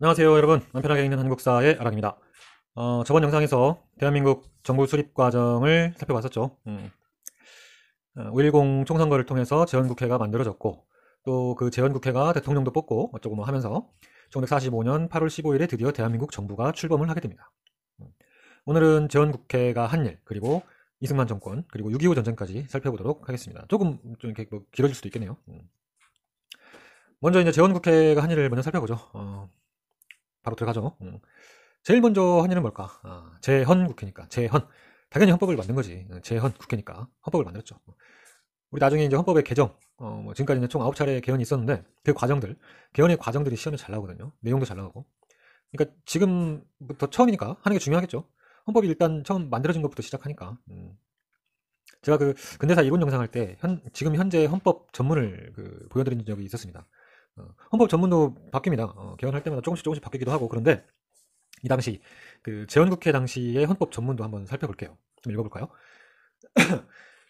안녕하세요 여러분, 편하게 읽는 한국사의 아락입니다. 저번 영상에서 대한민국 정부 수립 과정을 살펴봤었죠. 5.10 총선거를 통해서 재헌국회가 만들어졌고, 또 그 재헌국회가 대통령도 뽑고 어쩌고 뭐 하면서 1945년 8월 15일에 드디어 대한민국 정부가 출범을 하게 됩니다. 오늘은 재헌국회가 한 일, 그리고 이승만 정권, 그리고 6.25 전쟁까지 살펴보도록 하겠습니다. 조금 좀 이렇게 뭐 길어질 수도 있겠네요. 먼저 이제 재헌국회가 한 일을 먼저 살펴보죠. 바로 들어가죠. 제일 먼저 한 일은 뭘까? 재헌국회니까. 재헌. 당연히 헌법을 만든 거지. 재헌국회니까. 헌법을 만들었죠. 우리 나중에 이제 헌법의 개정, 뭐 지금까지 총 9차례 개헌이 있었는데, 그 과정들, 개헌의 과정들이 시험에 잘 나오거든요. 내용도 잘 나오고. 그러니까 지금부터 처음이니까 하는 게 중요하겠죠. 헌법이 일단 처음 만들어진 것부터 시작하니까. 제가 그 근대사 이론 영상 할 때, 지금 현재 헌법 전문을 보여드린 적이 있었습니다. 헌법 전문도 바뀝니다. 개헌할 때마다 조금씩 바뀌기도 하고, 그런데 이 당시 그 재헌국회 당시의 헌법 전문도 한번 살펴볼게요. 좀 읽어볼까요?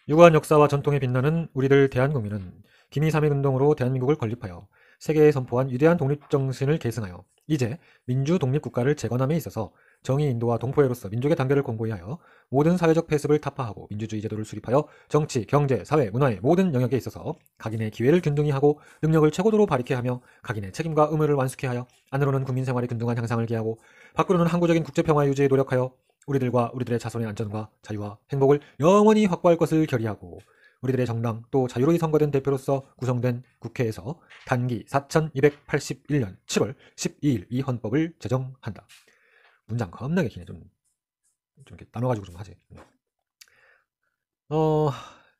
유구한 역사와 전통에 빛나는 우리들 대한국민은 기미 3.1운동으로 대한민국을 건립하여 세계에 선포한 위대한 독립정신을 계승하여 이제 민주 독립국가를 재건함에 있어서 정의 인도와 동포애로서 민족의 단결을 공고히 하여 모든 사회적 폐습을 타파하고 민주주의 제도를 수립하여 정치, 경제, 사회, 문화의 모든 영역에 있어서 각인의 기회를 균등히 하고 능력을 최고도로 발휘케 하며 각인의 책임과 의무를 완수케 하여 안으로는 국민생활의 균등한 향상을 기하고 밖으로는 항구적인 국제평화 유지에 노력하여 우리들과 우리들의 자손의 안전과 자유와 행복을 영원히 확보할 것을 결의하고 우리들의 정당 또 자유로이 선거된 대표로서 구성된 국회에서 단기 4281년 7월 12일 이 헌법을 제정한다. 문장 겁나게 기네. 좀 이렇게 나눠가지고 좀 하지.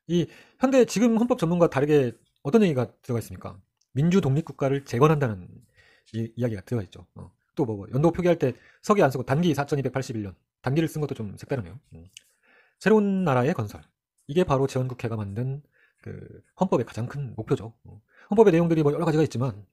이 현대 지금 헌법 전문과 다르게 어떤 얘기가 들어가 있습니까? 민주 독립국가를 재건한다는 이야기가 들어가 있죠. 또 뭐 연도 표기할 때 서기 안 쓰고 단기 4281년 단기를 쓴 것도 좀 색다르네요. 새로운 나라의 건설. 이게 바로 재헌국회가 만든 그 헌법의 가장 큰 목표죠. 헌법의 내용들이 뭐 여러 가지가 있지만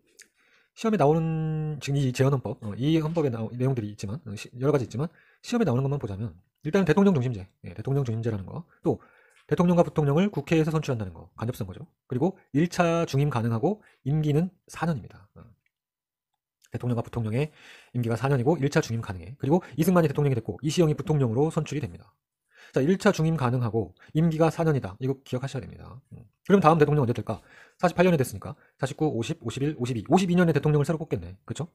시험에 나오는 지금 이 재헌헌법, 이 헌법에 내용들이 있지만 여러 가지 있지만 시험에 나오는 것만 보자면 일단은 대통령 중심제, 대통령 중심제라는 거, 또 대통령과 부통령을 국회에서 선출한다는 거, 간접선거죠. 그리고 1차 중임 가능하고 임기는 4년입니다. 대통령과 부통령의 임기가 4년이고 1차 중임 가능해. 그리고 이승만이 대통령이 됐고 이시영이 부통령으로 선출이 됩니다. 자, 1차 중임 가능하고 임기가 4년이다. 이거 기억하셔야 됩니다. 그럼 다음 대통령 언제 될까? 48년에 됐으니까 49, 50, 51, 52. 52년에 대통령을 새로 뽑겠네. 그쵸?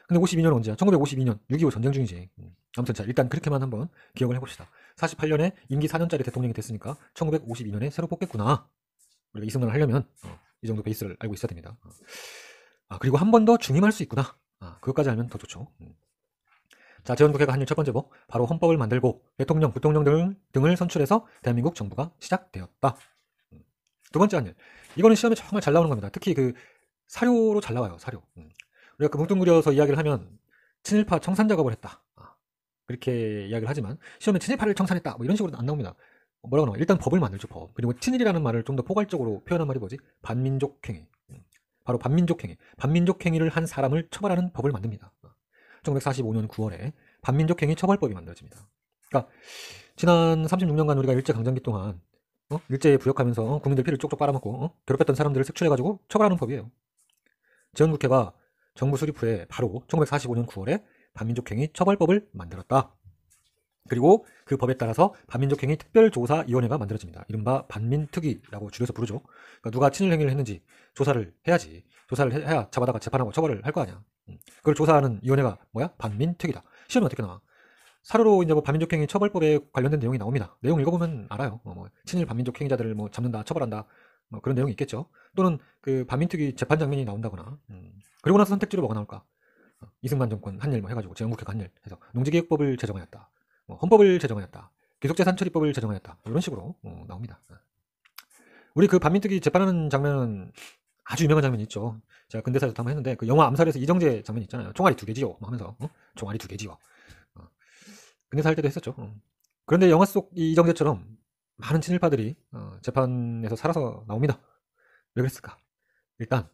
근데 52년은 언제야? 1952년 6.25 전쟁 중이지. 아무튼 자, 일단 그렇게만 한번 기억을 해봅시다. 48년에 임기 4년짜리 대통령이 됐으니까 1952년에 새로 뽑겠구나. 우리가 이승만을 하려면 이 정도 베이스를 알고 있어야 됩니다. 그리고 한 번 더 중임할 수 있구나. 그것까지 알면 더 좋죠. 자, 재헌국회가 한 일 첫 번째 뭐 바로 헌법을 만들고 대통령, 부통령 등을 선출해서 대한민국 정부가 시작되었다. 두 번째 한 일. 이거는 시험에 정말 잘 나오는 겁니다. 특히 그 사료로 잘 나와요. 사료. 우리가 그 뭉뚱그려서 이야기를 하면 친일파 청산 작업을 했다. 그렇게 이야기를 하지만 시험에 친일파를 청산했다. 뭐 이런 식으로 안 나옵니다. 뭐라고 나와? 일단 법을 만들죠. 법. 그리고 친일이라는 말을 좀 더 포괄적으로 표현한 말이 뭐지? 반민족행위. 바로 반민족행위. 반민족행위를 한 사람을 처벌하는 법을 만듭니다. 1945년 9월에 반민족행위 처벌법이 만들어집니다. 그러니까 지난 36년간 우리가 일제강점기 동안 일제에 부역하면서 국민들 피를 쪽쪽 빨아먹고 괴롭혔던 사람들을 색출해가지고 처벌하는 법이에요. 재헌국회가 정부 수립 후에 바로 1945년 9월에 반민족행위 처벌법을 만들었다. 그리고 그 법에 따라서 반민족행위 특별조사위원회가 만들어집니다. 이른바 반민특위라고 줄여서 부르죠. 그러니까 누가 친일행위를 했는지 조사를 해야지. 조사를 해야 잡아다가 재판하고 처벌을 할 거 아니야. 그걸 조사하는 위원회가 뭐야? 반민특위다. 시험이 어떻게 나와? 사료로 이제 뭐 반민족행위 처벌법에 관련된 내용이 나옵니다. 내용 읽어보면 알아요. 뭐 친일 반민족행위자들을 뭐 잡는다, 처벌한다, 뭐 그런 내용이 있겠죠. 또는 그 반민특위 재판 장면이 나온다거나. 그리고 나서 선택지로 뭐가 나올까? 이승만 정권 한 일 뭐 해가지고 재헌국회가 한 일 해서 농지개혁법을 제정하였다. 헌법을 제정하였다. 기속재산 처리법을 제정하였다. 이런 식으로 나옵니다. 우리 그 반민특위 재판하는 장면은 아주 유명한 장면이 있죠. 제가 근대사에서 한번 했는데 그 영화 암살에서 이정재 장면 있잖아요. 총알이 2개지요. 뭐 하면서 총알이 2개지요. 근대사 할 때도 했었죠. 그런데 영화 속 이정재처럼 많은 친일파들이 재판에서 살아서 나옵니다. 왜 그랬을까? 일단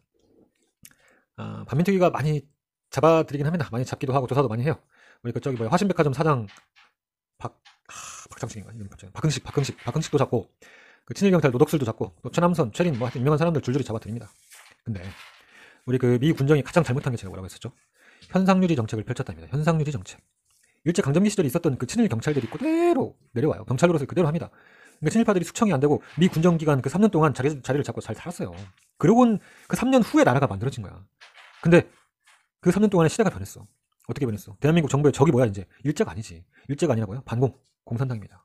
반민특위가 많이 잡아들이긴 합니다. 많이 잡기도 하고 조사도 많이 해요. 우리 그 저기 뭐야 화신백화점 사장 박장식인가? 이름 박흥식도 잡고 그 친일경찰 노덕술도 잡고 또 최남선, 최린 뭐 하여튼 유명한 사람들 줄줄이 잡아들입니다. 근데 우리 그 미 군정이 가장 잘못한 게 제가 뭐라고 했었죠? 현상유지 정책을 펼쳤답니다. 현상유지 정책. 일제강점기 시절에 있었던 그 친일 경찰들이 그대로 내려와요. 경찰로서 그대로 합니다. 그러니까 친일파들이 수청이 안 되고 미 군정기간 그 3년 동안 자리를 잡고 잘 살았어요. 그러고는 그 3년 후에 나라가 만들어진 거야. 근데 그 3년 동안에 시대가 변했어. 어떻게 변했어? 대한민국 정부의 적이 뭐야 이제? 일제가 아니지. 일제가 아니라 뭐야? 반공, 공산당입니다.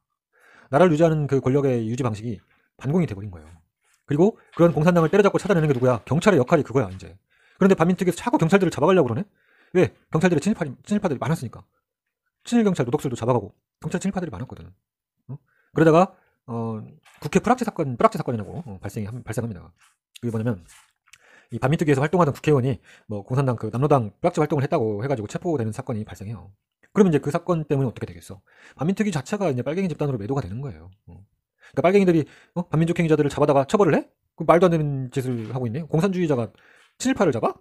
나라를 유지하는 그 권력의 유지 방식이 반공이 돼버린 거예요. 그리고 그런 공산당을 때려잡고 찾아내는 게 누구야? 경찰의 역할이 그거야 이제. 그런데 반민특위에서 자꾸 경찰들을 잡아가려고 그러네? 왜? 경찰들이 친일파들이 많았으니까. 친일경찰 노덕술도 잡아가고 경찰 친일파들이 많았거든. 그러다가 국회 뿌락지 사건이라고 발생합니다. 그게 뭐냐면 이 반민특위에서 활동하던 국회의원이 뭐 공산당 그 남로당 뿌락지 활동을 했다고 해가지고 체포되는 사건이 발생해요. 그러면 이제 그 사건 때문에 어떻게 되겠어? 반민특위 자체가 이제 빨갱이 집단으로 매도가 되는 거예요. 그러니까 빨갱이들이 반민족 행위자들을 잡아다가 처벌을 해? 그 말도 안 되는 짓을 하고 있네. 공산주의자가 친일파를 잡아?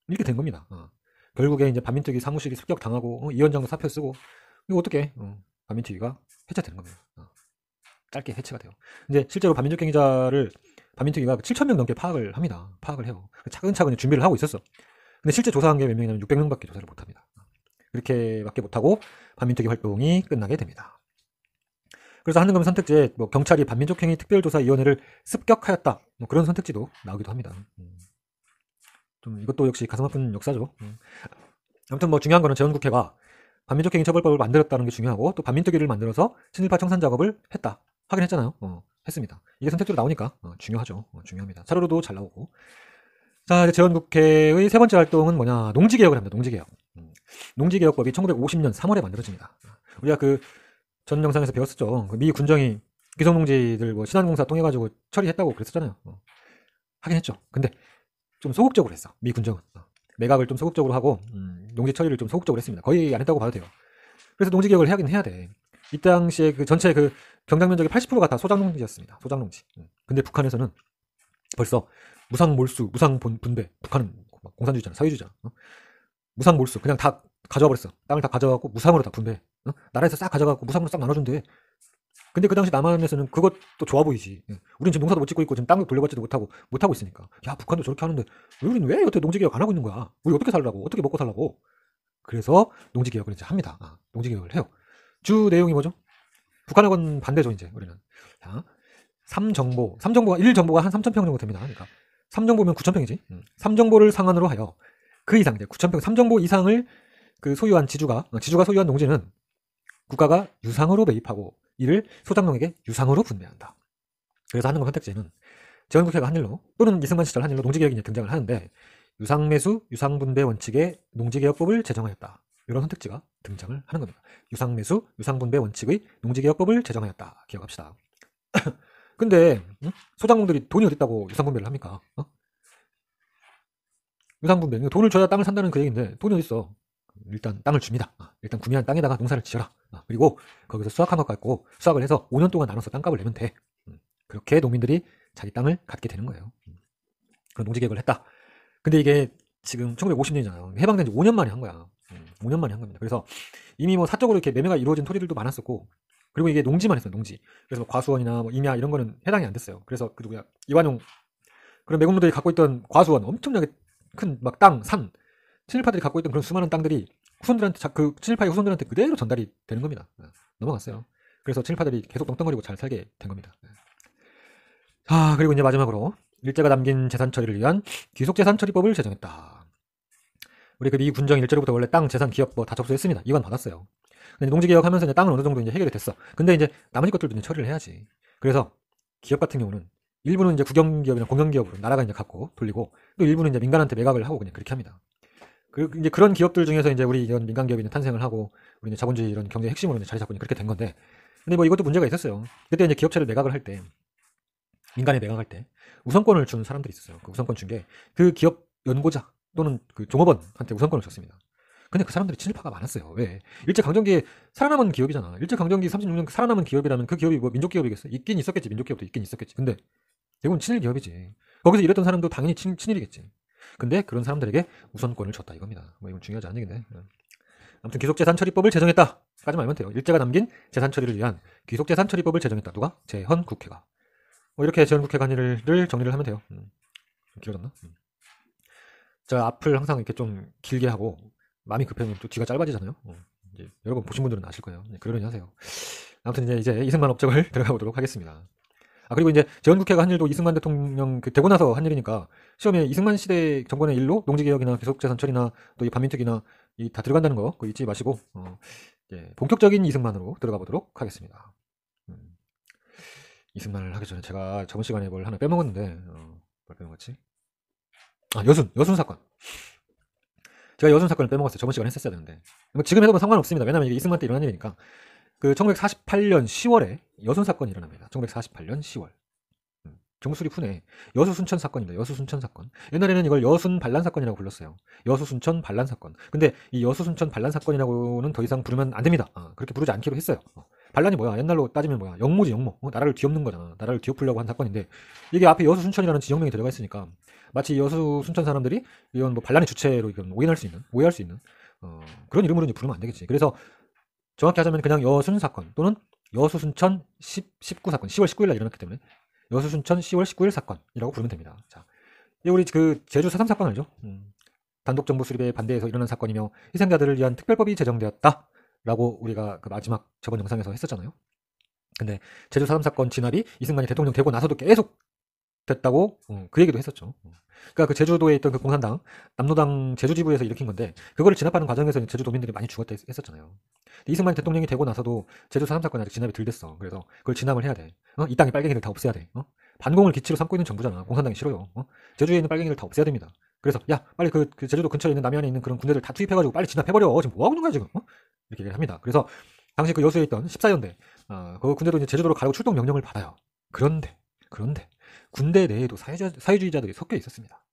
이렇게 된 겁니다. 결국에 이제 반민특위 사무실이 습격당하고 이 위원장도 사표 쓰고 이거 어떻게 반민특위가 해체되는 겁니다. 짧게 해체가 돼요. 근데 실제로 반민족 행위자를 반민특위가 7,000명 넘게 파악을 합니다. 파악을 해요. 차근차근 준비를 하고 있었어. 근데 실제 조사한 게 몇 명이냐면 600명밖에 조사를 못합니다. 그렇게밖에 못하고 반민특위 활동이 끝나게 됩니다. 그래서 한능검 선택지에 뭐 경찰이 반민족 행위 특별조사위원회를 습격하였다 뭐 그런 선택지도 나오기도 합니다. 좀 이것도 역시 가슴 아픈 역사죠. 아무튼 뭐 중요한 거는 재헌국회가 반민족 행위 처벌법을 만들었다는 게 중요하고 또 반민특위를 만들어서 친일파 청산 작업을 했다. 하긴 했잖아요. 했습니다. 이게 선택지로 나오니까 중요하죠. 중요합니다. 사료로도 잘 나오고. 자, 재헌국회의 세 번째 활동은 뭐냐? 농지개혁을 합니다. 농지개혁. 농지개혁법이 1950년 3월에 만들어집니다. 우리가 그 전 영상에서 배웠었죠. 그 미 군정이 기성농지들 뭐 신안공사 통해가지고 처리했다고 그랬었잖아요. 하긴 했죠. 근데 좀 소극적으로 했어. 미 군정은. 매각을 좀 소극적으로 하고 농지 처리를 좀 소극적으로 했습니다. 거의 안 했다고 봐도 돼요. 그래서 농지개혁을 하긴 해야 돼. 이 당시에 그 전체 그 경장 면적의 80%가 다 소작농지였습니다. 소작농지. 근데 북한에서는 벌써 무상몰수, 무상분배. 북한은 공산주의잖아, 사회주의잖아. 무상몰수, 그냥 다 가져와 버렸어. 땅을 다 가져가고 무상으로 다 분배. 나라에서 싹 가져가고 무상으로 싹 나눠준대. 근데 그 당시 남한에서는 그것도 좋아 보이지. 우린 지금 농사도 못 짓고 있고 지금 땅을 돌려받지도 못하고 있으니까. 야, 북한도 저렇게 하는데 우리는 왜 여태 농지개혁 안 하고 있는 거야? 우리 어떻게 살라고? 어떻게 먹고 살라고? 그래서 농지개혁을 이제 합니다. 농지개혁을 해요. 주 내용이 뭐죠? 북한하고는 반대죠, 이제 우리는. 자, 3정보가 1정보가 한 3,000평 정도 됩니다. 그러니까 3정보면 9,000평이지. 3정보를 상한으로 하여 그 이상 이제 9,000평 3정보 이상을 그 소유한 지주가 소유한 농지는 국가가 유상으로 매입하고 이를 소작농에게 유상으로 분배한다. 그래서 한능검 선택지에는 재헌국회가 한 일로 또는 이승만 시절 한 일로 농지개혁이 등장을 하는데 유상매수, 유상분배 원칙의 농지개혁법을 제정하였다. 이런 선택지가 등장을 하는 겁니다. 유상매수, 유상분배 원칙의 농지개혁법을 제정하였다. 기억합시다. 근데 소작농들이 돈이 어딨다고 유상분배를 합니까? 유상분배, 돈을 줘야 땅을 산다는 그 얘기인데 돈이 어딨어? 일단 땅을 줍니다. 일단 구매한 땅에다가 농사를 지어라. 그리고 거기서 수확한 것 갖고 수확을 해서 5년 동안 나눠서 땅값을 내면 돼. 그렇게 농민들이 자기 땅을 갖게 되는 거예요. 그런 농지개혁을 했다. 근데 이게 지금 1950년이잖아요. 해방된 지 5년 만에 한 거야. 5년 만에 한 겁니다. 그래서 이미 뭐 사적으로 이렇게 매매가 이루어진 토지들도 많았었고, 그리고 이게 농지만 했어요, 농지. 그래서 뭐 과수원이나 뭐 임야 이런 거는 해당이 안 됐어요. 그래서 그 누구야, 이완용 그런 매국노들이 갖고 있던 과수원, 엄청나게 큰 막 땅, 산, 친일파들이 갖고 있던 그런 수많은 땅들이 후손들한테, 그 친일파의 후손들한테 그대로 전달이 되는 겁니다. 넘어갔어요. 그래서 친일파들이 계속 떵떵거리고 잘 살게 된 겁니다. 자, 그리고 이제 마지막으로 일제가 남긴 재산 처리를 위한 귀속재산처리법을 제정했다. 우리 그 미 군정 일제로부터 원래 땅, 재산, 기업 뭐 다 접수했습니다. 이관 받았어요. 근데 농지개혁하면서 이제 땅은 어느 정도 이제 해결이 됐어. 근데 이제 나머지 것들도 이제 처리를 해야지. 그래서 기업 같은 경우는 일부는 이제 국영기업이나 공영기업으로 나라가 이제 갖고 돌리고, 또 일부는 이제 민간한테 매각을 하고 그냥 그렇게 합니다. 그리고 이제 그런 기업들 중에서 이제 우리 이런 민간 기업이 탄생을 하고, 우리 이제 자본주의 이런 경제 핵심으로 이제 자리 잡고 그렇게 된 건데, 근데 뭐 이것도 문제가 있었어요. 그때 이제 기업체를 매각을 할 때, 민간에 매각할 때 우선권을 준 사람들이 있었어요. 그 우선권 준 게 그 기업 연고자 또는 그 종업원한테 우선권을 줬습니다. 근데 그 사람들이 친일파가 많았어요. 왜? 일제강점기에 살아남은 기업이잖아. 일제강점기 36년 살아남은 기업이라면 그 기업이 뭐 민족기업이겠어? 있긴 있었겠지. 민족기업도 있긴 있었겠지. 근데 대부분 친일 기업이지. 거기서 일했던 사람도 당연히 친일이겠지. 근데 그런 사람들에게 우선권을 줬다 이겁니다. 뭐 이건 중요하지 않은 얘기인데. 아무튼 귀속재산처리법을 제정했다 까지만 알면 돼요. 일제가 남긴 재산처리를 위한 귀속재산처리법을 제정했다. 누가? 재헌국회가. 뭐 이렇게 재헌국회 관리를 정리를 하면 돼요. 길어졌나? 자, 앞을 항상 이렇게 좀 길게 하고 마음이 급하면 또 뒤가 짧아지잖아요. 이제 여러분 보신 분들은 아실 거예요. 그러려니 하세요. 아무튼 이제 이승만 업적을 들어가 보도록 하겠습니다. 그리고 이제 재헌국회가 한 일도 이승만 대통령 되고 나서 한 일이니까 시험에 이승만 시대 정권의 일로 농지개혁이나 계속재산 처리나 또 이 반민특위나 이 다 들어간다는 거 그거 잊지 마시고 이제 본격적인 이승만으로 들어가 보도록 하겠습니다. 이승만을 하기 전에 제가 저번 시간에 뭘 하나 빼먹었는데 뭘 빼먹었지? 여순 사건. 제가 여순 사건을 빼먹었어요. 저번 시간에 했었어야 되는데 뭐 지금 해도 뭐 상관없습니다. 왜냐면 이게 이승만 때 일어난 일이니까. 그 1948년 10월에 여순 사건이 일어납니다. 1948년 10월. 정수립 후네. 여수 순천 사건입니다. 여수 순천 사건. 옛날에는 이걸 여순 반란 사건이라고 불렀어요. 여수 순천 반란 사건. 근데 이 여수 순천 반란 사건이라고는 더 이상 부르면 안 됩니다. 그렇게 부르지 않기로 했어요. 반란이 뭐야? 옛날로 따지면 뭐야? 영모지, 영모. 나라를 뒤엎는 거잖아. 나라를 뒤엎으려고 한 사건인데 이게 앞에 여수 순천이라는 지역명이 들어가 있으니까 마치 여수 순천 사람들이 이건 뭐 반란의 주체로 이건 오해할 수 있는 그런 이름으로 이제 부르면 안 되겠지. 그래서 정확히 하자면 그냥 여순 사건 또는 여수 순천 19 사건 10월 19일 날 일어났기 때문에 여수 순천 10월 19일 사건이라고 부르면 됩니다. 자, 이 우리 그 제주 4.3 사건 알죠? 단독 정부 수립에 반대해서 일어난 사건이며 희생자들을 위한 특별법이 제정되었다라고 우리가 그 마지막 저번 영상에서 했었잖아요. 근데 제주 4.3 사건 진압이 이승만이 대통령 되고 나서도 계속 됐다고 그 얘기도 했었죠. 그러니까 그 제주도에 있던 그 공산당 남로당 제주지부에서 일으킨 건데 그거를 진압하는 과정에서 제주도민들이 많이 죽었다 했었잖아요. 이승만이 대통령이 되고 나서도 제주 4.3 사건이 아직 진압이 덜 됐어. 그래서 그걸 진압을 해야 돼. 이 땅의 빨갱이들 다 없애야 돼. 반공을 기치로 삼고 있는 정부잖아. 공산당이 싫어요. 제주에 있는 빨갱이들 다 없애야 됩니다. 그래서 야 빨리 그 제주도 근처에 있는 남해안에 있는 그런 군대들 다 투입해가지고 빨리 진압해버려. 지금 뭐 하고 있는 거야 지금? 이렇게 얘기를 합니다. 그래서 당시 그 여수에 있던 14연대 그 군대도 이제 제주도로 가라고 출동 명령을 받아요. 그런데 군대 내에도 사회주의자들이 섞여 있었습니다.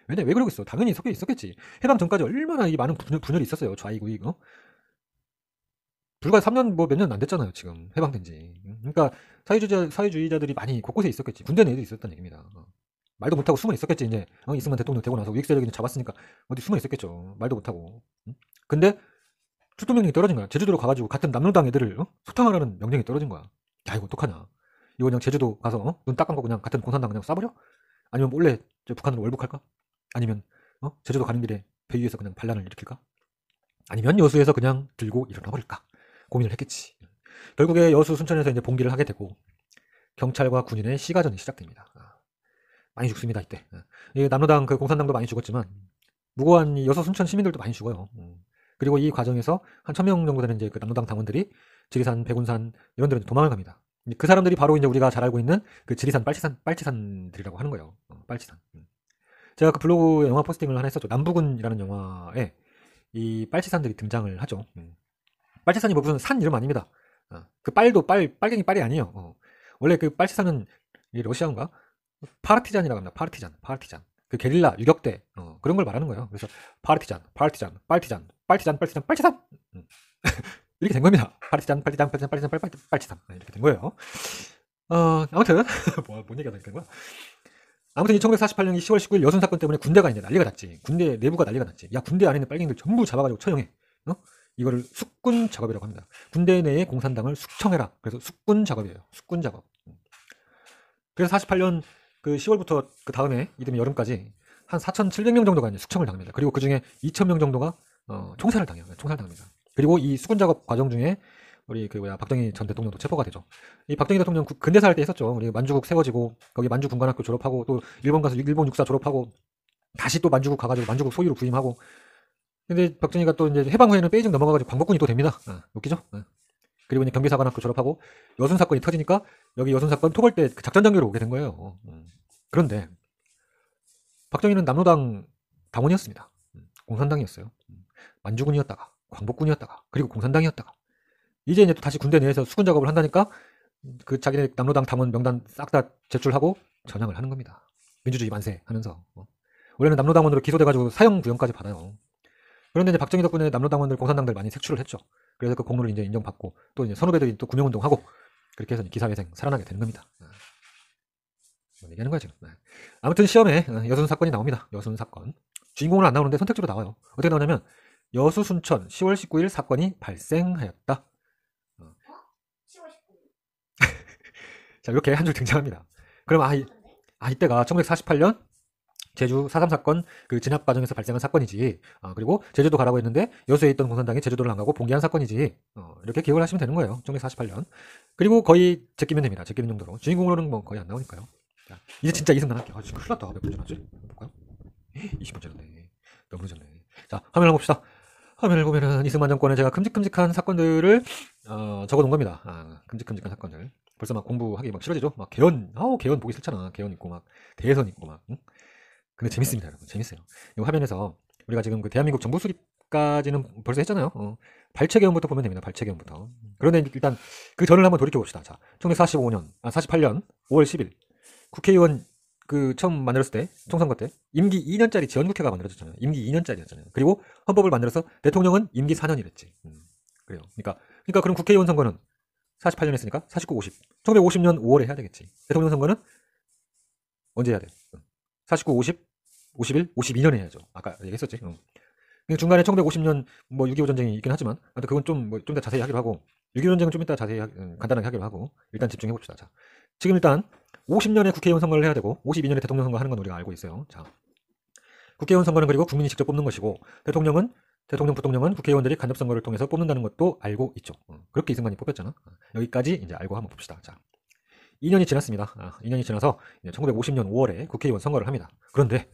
왜 그러겠어? 당연히 섞여 있었겠지. 해방 전까지 얼마나 이 많은 분열이 있었어요. 좌익 우익. 불과 3년 뭐 몇 년 안 됐잖아요. 지금 해방된 지. 그러니까 사회주의자들이 많이 곳곳에 있었겠지. 군대 내에도 있었다는 얘기입니다. 말도 못하고 숨어 있었겠지. 이제 이승만 대통령 되고 나서 우익 세력이 잡았으니까 어디 숨어 있었겠죠. 말도 못하고. 근데 출동 명령이 떨어진 거야. 제주도로 가가지고 같은 남로당 애들을 소탕하라는 명령이 떨어진 거야. 야 이거 어떡하냐. 이거 그냥 제주도 가서 눈 딱 감고 그냥 같은 공산당 그냥 쏴버려? 아니면 몰래 북한으로 월북할까? 아니면 제주도 가는 길에 배 위에서 그냥 반란을 일으킬까? 아니면 여수에서 그냥 들고 일어나 버릴까? 고민을 했겠지. 결국에 여수 순천에서 이제 봉기를 하게 되고 경찰과 군인의 시가전이 시작됩니다. 많이 죽습니다 이때. 남로당 그 공산당도 많이 죽었지만 무고한 여수 순천 시민들도 많이 죽어요. 그리고 이 과정에서 한 1000명 정도 되는 이제 그 남로당 당원들이 지리산, 백운산 이런 데로 도망을 갑니다. 그 사람들이 바로 이제 우리가 잘 알고 있는 그 지리산, 빨치산들이라고 하는 거예요. 빨치산. 제가 그 블로그에 영화 포스팅을 하나 했었죠. 남부군이라는 영화에 이 빨치산들이 등장을 하죠. 빨치산이 뭐 무슨 산 이름 아닙니다. 그 빨도 빨갱이 빨이 아니에요. 원래 그 빨치산은 러시아인가? 파르티잔이라고 합니다. 파르티잔. 그 게릴라 유격대 그런 걸 말하는 거예요. 그래서 빨치산 이렇게 된 겁니다. 빨치산 이렇게 된 거예요. 아무튼 뭔 얘기가 된 거야? 아무튼 1948년 10월 19일 여순 사건 때문에 군대가 이제 난리가 났지. 군대 내부가 난리가 났지. 야 군대 안에 있는 빨갱이들 전부 잡아가지고 처형해. 이거를 숙군 작업이라고 합니다. 군대 내의 공산당을 숙청해라. 그래서 숙군 작업이에요. 숙군 작업. 그래서 48년 그 10월부터 그 다음에 이듬해 여름까지 한 4,700명 정도가 이제 숙청을 당합니다. 그리고 그 중에 2,000명 정도가 총살을 당해요. 총살당합니다. 그리고 이 숙군 작업 과정 중에 우리 박정희 전 대통령도 체포가 되죠. 이 박정희 대통령 근대사 할 때 있었죠. 우리 만주국 세워지고 거기 만주 군관학교 졸업하고 또 일본 가서 일본 육사 졸업하고 다시 또 만주국 가가지고 만주국 소위로 부임하고. 근데 박정희가 또 이제 해방 후에는 베이징 넘어가가지고 광복군이 또 됩니다. 웃기죠? 그리고 이제 경비사관학교 졸업하고 여순 사건이 터지니까 여기 여순 사건 토벌대 그 작전 장교로 오게 된 거예요. 그런데 박정희는 남로당 당원이었습니다. 공산당이었어요. 만주군이었다가 광복군이었다가 그리고 공산당이었다가 이제 또 다시 군대 내에서 수군 작업을 한다니까 그 자기네 남로당 당원 명단 싹 다 제출하고 전향을 하는 겁니다. 민주주의 만세 하면서. 원래는 남로당원으로 기소돼가지고 사형 구형까지 받아요. 그런데 이제 박정희 덕분에 남로당원들 공산당들 많이 색출을 했죠. 그래서 그 공로를 이제 인정받고 또 이제 선후배들이 또 구명운동하고 그렇게 해서 기사회생 살아나게 되는 겁니다. 뭐 얘기하는 거야 지금. 아무튼 시험에 여순 사건이 나옵니다. 여순 사건. 주인공은 안 나오는데 선택지로 나와요. 어떻게 나오냐면 여수 순천 10월 19일 사건이 발생하였다. 10월 19일. 자 이렇게 한 줄 등장합니다. 그럼 이때가 1948년 제주 4.3 사건 그 진압 과정에서 발생한 사건이지. 그리고 제주도 가라고 했는데 여수에 있던 공산당이 제주도를 안 가고 봉기한 사건이지. 이렇게 기억을 하시면 되는 거예요. 1948년. 그리고 거의 제끼면 됩니다. 제끼는 정도로. 주인공으로는 뭐 거의 안 나오니까요. 자, 이제 진짜 이승만 할게요. 지금 큰일 났다. 몇 분 전화지? 볼까요? 20분 전화네. 너무 늦었네. 자, 화면을 봅시다. 화면을 보면은 이승만 정권에 제가 큼직큼직한 사건들을 적어 놓은 겁니다. 큼직큼직한 사건들. 벌써 막 공부하기 막 싫어지죠? 막 개헌, 개헌 보기 싫잖아. 개헌 있고 막 대선 있고 막. 응? 근데 재밌습니다, 여러분. 재밌어요. 이 화면에서 우리가 지금 그 대한민국 정부 수립까지는 벌써 했잖아요. 발췌 개헌부터 보면 됩니다. 발췌 개헌부터. 그런데 일단 그 전을 한번 돌이켜 봅시다. 자, 1948년 5월 10일 국회의원 그 처음 만들었을 때 총선거 때 임기 2년짜리 지원국회가 만들어졌잖아요. 임기 2년짜리였잖아요. 그리고 헌법을 만들어서 대통령은 임기 4년이랬지. 그래요. 그러니까 그럼 국회의원 선거는 48년 했으니까 49, 50. 1950년 5월에 해야 되겠지. 대통령 선거는 언제 해야 돼? 49, 50, 51, 52년에 해야죠. 아까 얘기했었지. 중간에 1950년 뭐 6.25 전쟁이 있긴 하지만, 아무튼 그건 좀 더 자세히 하기로 하고, 6.25 전쟁은 좀 이따 자세히 간단하게 하기로 하고, 일단 집중해 봅시다. 자, 지금 일단 50년에 국회의원 선거를 해야 되고, 52년에 대통령 선거 하는 건 우리가 알고 있어요. 자, 국회의원 선거는 그리고 국민이 직접 뽑는 것이고, 대통령, 부통령은 국회의원들이 간접 선거를 통해서 뽑는다는 것도 알고 있죠. 그렇게 이승만이 뽑혔잖아. 여기까지 이제 알고 한번 봅시다. 자, 2년이 지났습니다. 2년이 지나서 1950년 5월에 국회의원 선거를 합니다. 그런데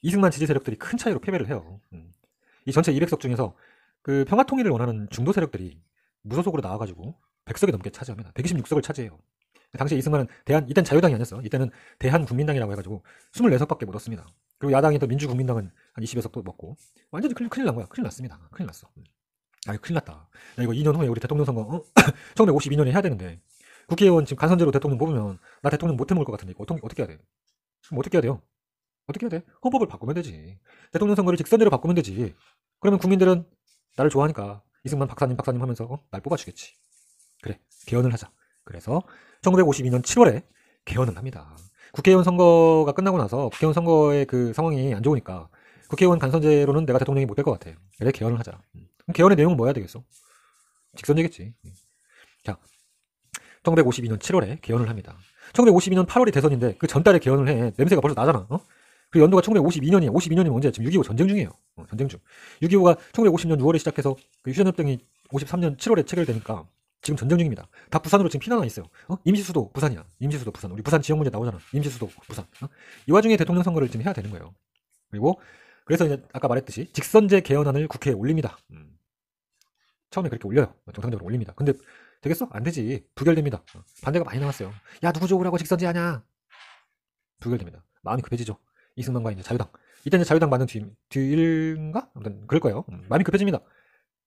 이승만 지지 세력들이 큰 차이로 패배를 해요. 이 전체 200석 중에서 그 평화통일을 원하는 중도 세력들이 무소속으로 나와가지고 100석이 넘게 차지합니다. 126석을 차지해요. 당시에 이승만은 이때는 자유당이 아니었어요. 이때는 대한국민당이라고 해가지고 24석밖에 못 얻습니다. 그리고 야당이 또 민주국민당은 한 20여석도 먹고 완전히 큰일 난 거야. 큰일 났습니다. 큰일 났어. 큰일 났다. 이거 2년 후에 우리 대통령 선거 1952년에 해야 되는데 국회의원 지금 간선제로 대통령 뽑으면 나 대통령 못 해먹을 것 같은데 이거 어떻게 해야 돼? 그럼 어떻게 해야 돼요? 어떻게 해야 돼? 헌법을 바꾸면 되지. 대통령 선거를 직선제로 바꾸면 되지. 그러면 국민들은 나를 좋아하니까 이승만 박사님 하면서 날 뽑아주겠지. 그래, 개헌을 하자. 그래서 1952년 7월에 개헌을 합니다. 국회의원 선거가 끝나고 나서 국회의원 선거의 그 상황이 안 좋으니까 국회의원 간선제로는 내가 대통령이 못 될 것 같아. 그래, 개헌을 하자. 그럼 개헌의 내용은 뭐 해야 되겠어? 직선제겠지. 자, 1952년 7월에 개헌을 합니다. 1952년 8월이 대선인데 그 전달에 개헌을 해. 냄새가 벌써 나잖아. 그리고 연도가 1952년이에요. 52년이면 언제야? 지금 6.25 전쟁 중이에요. 전쟁 중. 6.25가 1950년 6월에 시작해서 그 휴전협정이 53년 7월에 체결되니까 지금 전쟁 중입니다. 다 부산으로 지금 피난와 있어요. 임시수도 부산이야. 임시수도 부산. 우리 부산 지역 문제 나오잖아. 임시수도 부산. 이 와중에 대통령 선거를 지금 해야 되는 거예요. 그리고 그래서 이제 아까 말했듯이 직선제 개헌안을 국회에 올립니다. 처음에 그렇게 올려요. 정상적으로 올립니다. 근데 되겠어? 안 되지. 부결됩니다. 반대가 많이 나왔어요. 야, 누구 좋으라고 직선제 하냐? 부결됩니다. 마음이 급해지죠. 이승만과 이제 자유당. 이때 이제 자유당 만든 뒤인가? 아무튼 그럴 거예요. 마음이 급해집니다.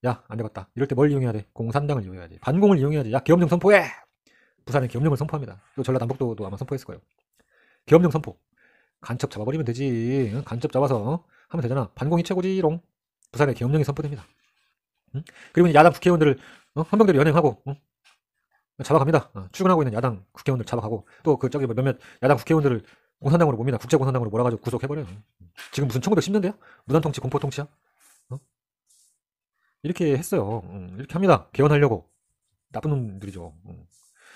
야, 안 되겠다. 이럴 때 뭘 이용해야 돼? 공산당을 이용해야지. 반공을 이용해야지. 야, 계엄령 선포해! 부산에 계엄령을 선포합니다. 또 전라남북도도 아마 선포했을 거예요. 계엄령 선포. 간첩 잡아버리면 되지. 간첩 잡아서 하면 되잖아. 반공이 최고지롱. 부산에 계엄령이 선포됩니다. 그리고 야당 국회의원들을 헌병대로 연행하고 잡아갑니다. 출근하고 있는 야당 국회의원들 잡아가고 또 그 저기 몇몇 야당 국회의원들을 공산당으로 봅니다. 국제공산당으로 몰아가지고 구속해버려요. 지금 무슨 1910년대야? 무단통치, 공포통치야? 이렇게 했어요. 이렇게 합니다. 개헌하려고. 나쁜 놈들이죠.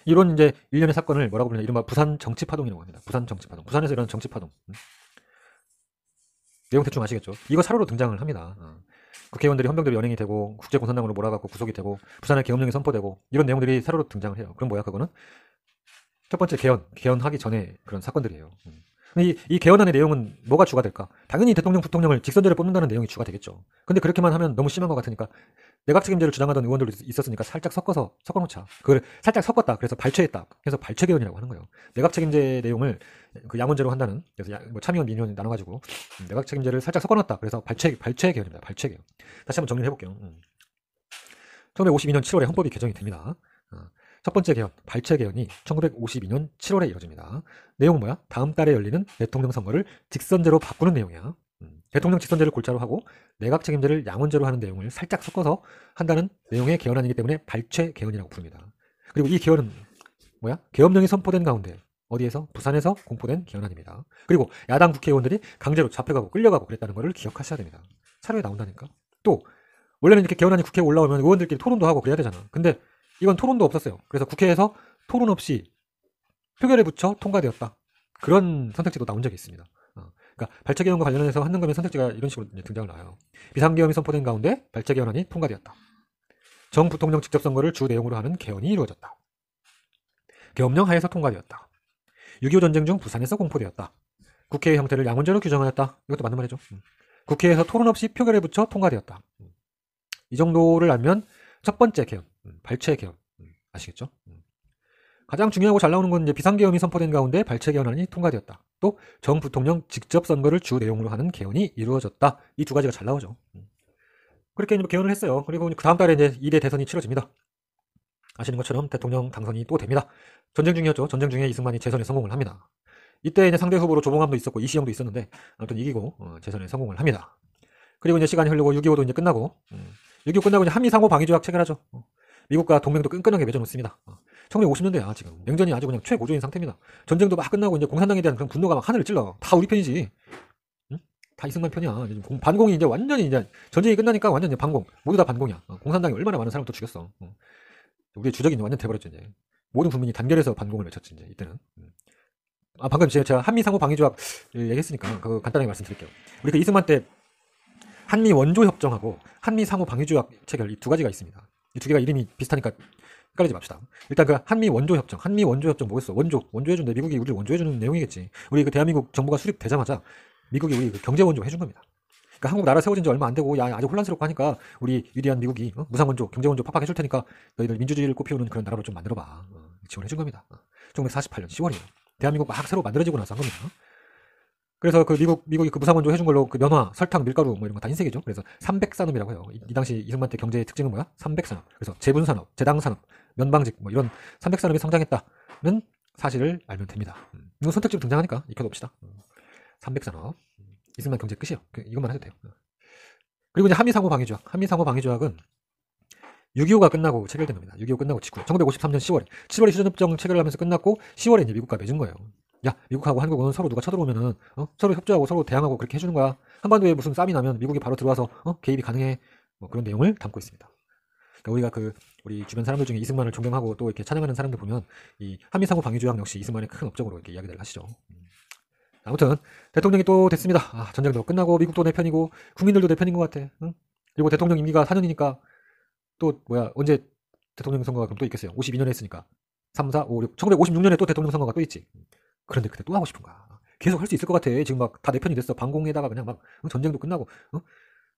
이런 이제 일련의 사건을 뭐라고 부르냐? 이른바 부산 정치파동이라고 합니다. 부산 정치파동. 부산에서 일어난 정치파동. 내용 대충 아시겠죠? 이거 사료로 등장을 합니다. 국회의원들이 헌병대로 연행이 되고 국제공산당으로 몰아가고 구속이 되고 부산에 계엄령이 선포되고 이런 내용들이 사료로 등장을 해요. 그럼 뭐야 그거는? 첫 번째 개헌하기 전에 그런 사건들이에요. 이 개헌안의 내용은 뭐가 주가 될까? 당연히 대통령, 부통령을 직선제로 뽑는다는 내용이 주가 되겠죠. 근데 그렇게만 하면 너무 심한 것 같으니까 내각 책임제를 주장하던 의원들도 있었으니까 살짝 섞어놓자. 그걸 살짝 섞었다. 그래서 발췌했다. 그래서 발췌 개헌이라고 하는 거예요. 내각 책임제 내용을 그 양원제로 한다는, 그래서 뭐 참의원, 민의원 나눠가지고 내각 책임제를 살짝 섞어놨다. 그래서 발췌 개헌입니다. 발췌 개헌. 다시 한번 정리를 해볼게요. 1952년 7월에 헌법이 개정이 됩니다. 첫 번째 개헌, 발췌 개헌이 1952년 7월에 이뤄집니다. 내용은 뭐야? 다음 달에 열리는 대통령 선거를 직선제로 바꾸는 내용이야. 대통령 직선제를 골자로 하고 내각 책임제를 양원제로 하는 내용을 살짝 섞어서 한다는 내용의 개헌안이기 때문에 발췌 개헌이라고 부릅니다. 그리고 이 개헌은 뭐야? 계엄령이 선포된 가운데 어디에서? 부산에서 공포된 개헌안입니다. 그리고 야당 국회의원들이 강제로 잡혀가고 끌려가고 그랬다는 것을 기억하셔야 됩니다. 사료에 나온다니까. 또 원래는 이렇게 개헌안이 국회에 올라오면 의원들끼리 토론도 하고 그래야 되잖아. 근데 이건 토론도 없었어요. 그래서 국회에서 토론 없이 표결에 붙여 통과되었다. 그런 선택지도 나온 적이 있습니다. 그러니까 발췌 개헌과 관련해서 한능검의 선택지가 이런 식으로 이제 등장을 나와요. 비상계엄이 선포된 가운데 발췌 개헌안이 통과되었다. 정 부통령 직접 선거를 주 내용으로 하는 개헌이 이루어졌다. 계엄령 하에서 통과되었다. 6.25 전쟁 중 부산에서 공포되었다. 국회의 형태를 양원제로 규정하였다. 이것도 맞는 말이죠. 국회에서 토론 없이 표결에 붙여 통과되었다. 이 정도를 알면 첫 번째 개헌, 발췌 개헌 아시겠죠? 가장 중요하고 잘 나오는 건 이제 비상계엄이 선포된 가운데 발췌 개헌안이 통과되었다. 또 정 부통령 직접 선거를 주 내용으로 하는 개헌이 이루어졌다. 이 두 가지가 잘 나오죠. 그렇게 이제 개헌을 했어요. 그리고 그 다음 달에 이제 2대 대선이 치러집니다. 아시는 것처럼 대통령 당선이 또 됩니다. 전쟁 중이었죠. 전쟁 중에 이승만이 재선에 성공을 합니다. 이때 이제 상대 후보로 조봉암도 있었고 이시영도 있었는데 아무튼 이기고 재선에 성공을 합니다. 그리고 이제 시간이 흐르고 6.25도 이제 끝나고 6.25 끝나고 이제 한미상호 방위조약 체결하죠. 미국과 동맹도 끈끈하게 맺어놓습니다. 1950년대야 지금 냉전이 아주 그냥 최고조인 상태입니다. 전쟁도 막 끝나고 이제 공산당에 대한 그런 분노가 막 하늘을 찔러. 다 우리 편이지. 응? 다 이승만 편이야. 반공이 이제 완전히 이제 전쟁이 끝나니까 완전히 반공. 모두 다 반공이야. 공산당이 얼마나 많은 사람을 또 죽였어. 우리의 주적이 완전 돼버렸죠 이제. 모든 국민이 단결해서 반공을 외쳤지 이제 이때는. 방금 제가 한미상호 방위조약 얘기했으니까 그거 간단하게 말씀드릴게요. 우리 그 이승만 때 한미 원조 협정하고 한미 상호 방위조약 체결 이 두 가지가 있습니다. 이 두 개가 이름이 비슷하니까 헷갈리지 맙시다. 일단 그 한미 원조 협정 뭐겠어? 원조 해준대. 미국이 우리를 원조해주는 내용이겠지. 우리 그 대한민국 정부가 수립되자마자 미국이 우리 그 경제 원조 해준 겁니다. 그러니까 한국 나라 세워진 지 얼마 안 되고 야 아주 혼란스럽고 하니까 우리 위대한 미국이 무상 원조, 경제 원조 팍팍 해줄 테니까 너희들 민주주의를 꽃피우는 그런 나라로 좀 만들어봐. 지원해준 겁니다. 1948년 10월이에요. 대한민국 막 새로 만들어지고 나서 한 겁니다. 그래서 그 미국이 그 무상원조 해준 걸로 그 면화, 설탕, 밀가루 뭐 이런 거 다 흰색이죠. 그래서 삼백산업이라고 해요. 이 당시 이승만 때 경제의 특징은 뭐야? 삼백산업. 그래서 제분산업, 제당산업, 면방직 뭐 이런 삼백산업이 성장했다는 사실을 알면 됩니다. 이거 선택지로 등장하니까 익혀놓읍시다. 삼백산업. 이승만 경제 끝이에요. 이것만 해도 돼요. 그리고 이제 한미상호 방위조약은 6.25가 끝나고 체결된 겁니다. 6.25 끝나고 직후에 1953년 10월에 휴전협정 체결을 하면서 끝났고 10월에 이제 미국과 맺은 거예요. 야, 미국하고 한국은 서로 누가 쳐들어오면은 서로 협조하고 서로 대항하고 그렇게 해주는 거야. 한반도에 무슨 싸움이 나면 미국이 바로 들어와서 개입이 가능해. 뭐 그런 내용을 담고 있습니다. 그러니까 우리가 우리 주변 사람들 중에 이승만을 존경하고 또 이렇게 찬양하는 사람들 보면 이 한미상호 방위조약 역시 이승만의 큰 업적으로 이렇게 이야기를 하시죠. 아무튼 대통령이 또 됐습니다. 전쟁도 끝나고 미국도 내 편이고 국민들도 내 편인 것 같아. 응? 그리고 대통령 임기가 4년이니까 또 언제 대통령 선거가 그럼 또 있겠어요. 52년에 했으니까 3, 4, 5, 6 1956년에 또 대통령 선거가 또 있지. 그런데 그때 또 하고 싶은가? 계속 할 수 있을 것 같아. 지금 막 다 내 편이 됐어. 반공에다가 그냥 막 전쟁도 끝나고.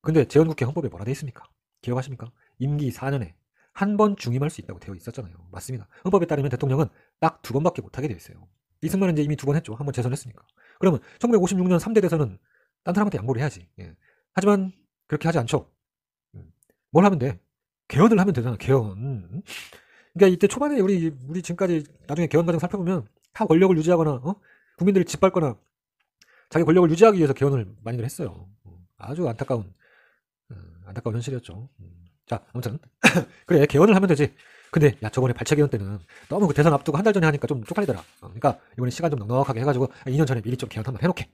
근데 재헌국회 헌법에 뭐라 돼 있습니까? 기억하십니까? 임기 4년에 한 번 중임할 수 있다고 되어 있었잖아요. 맞습니다. 헌법에 따르면 대통령은 딱 2번밖에 못하게 되어 있어요. 이승만은 이제 이미 2번 했죠. 한 번 재선했으니까. 그러면 1956년 3대 대선은 딴 사람한테 양보를 해야지. 예. 하지만 그렇게 하지 않죠. 뭘 하면 돼? 개헌을 하면 되잖아. 개헌. 그러니까 이때 초반에 우리 지금까지 나중에 개헌 과정 살펴보면 다 권력을 유지하거나 국민들을 짓밟거나 자기 권력을 유지하기 위해서 개헌을 많이들 했어요. 아주 안타까운 현실이었죠. 자, 아무튼 그래 개헌을 하면 되지. 근데 야 저번에 발췌 개헌 때는 너무 그 대선 앞두고 한 달 전에 하니까 좀 쪽팔리더라. 그러니까 이번에 시간 좀 넉넉하게 해가지고 2년 전에 미리 좀 개헌 한번 해놓게.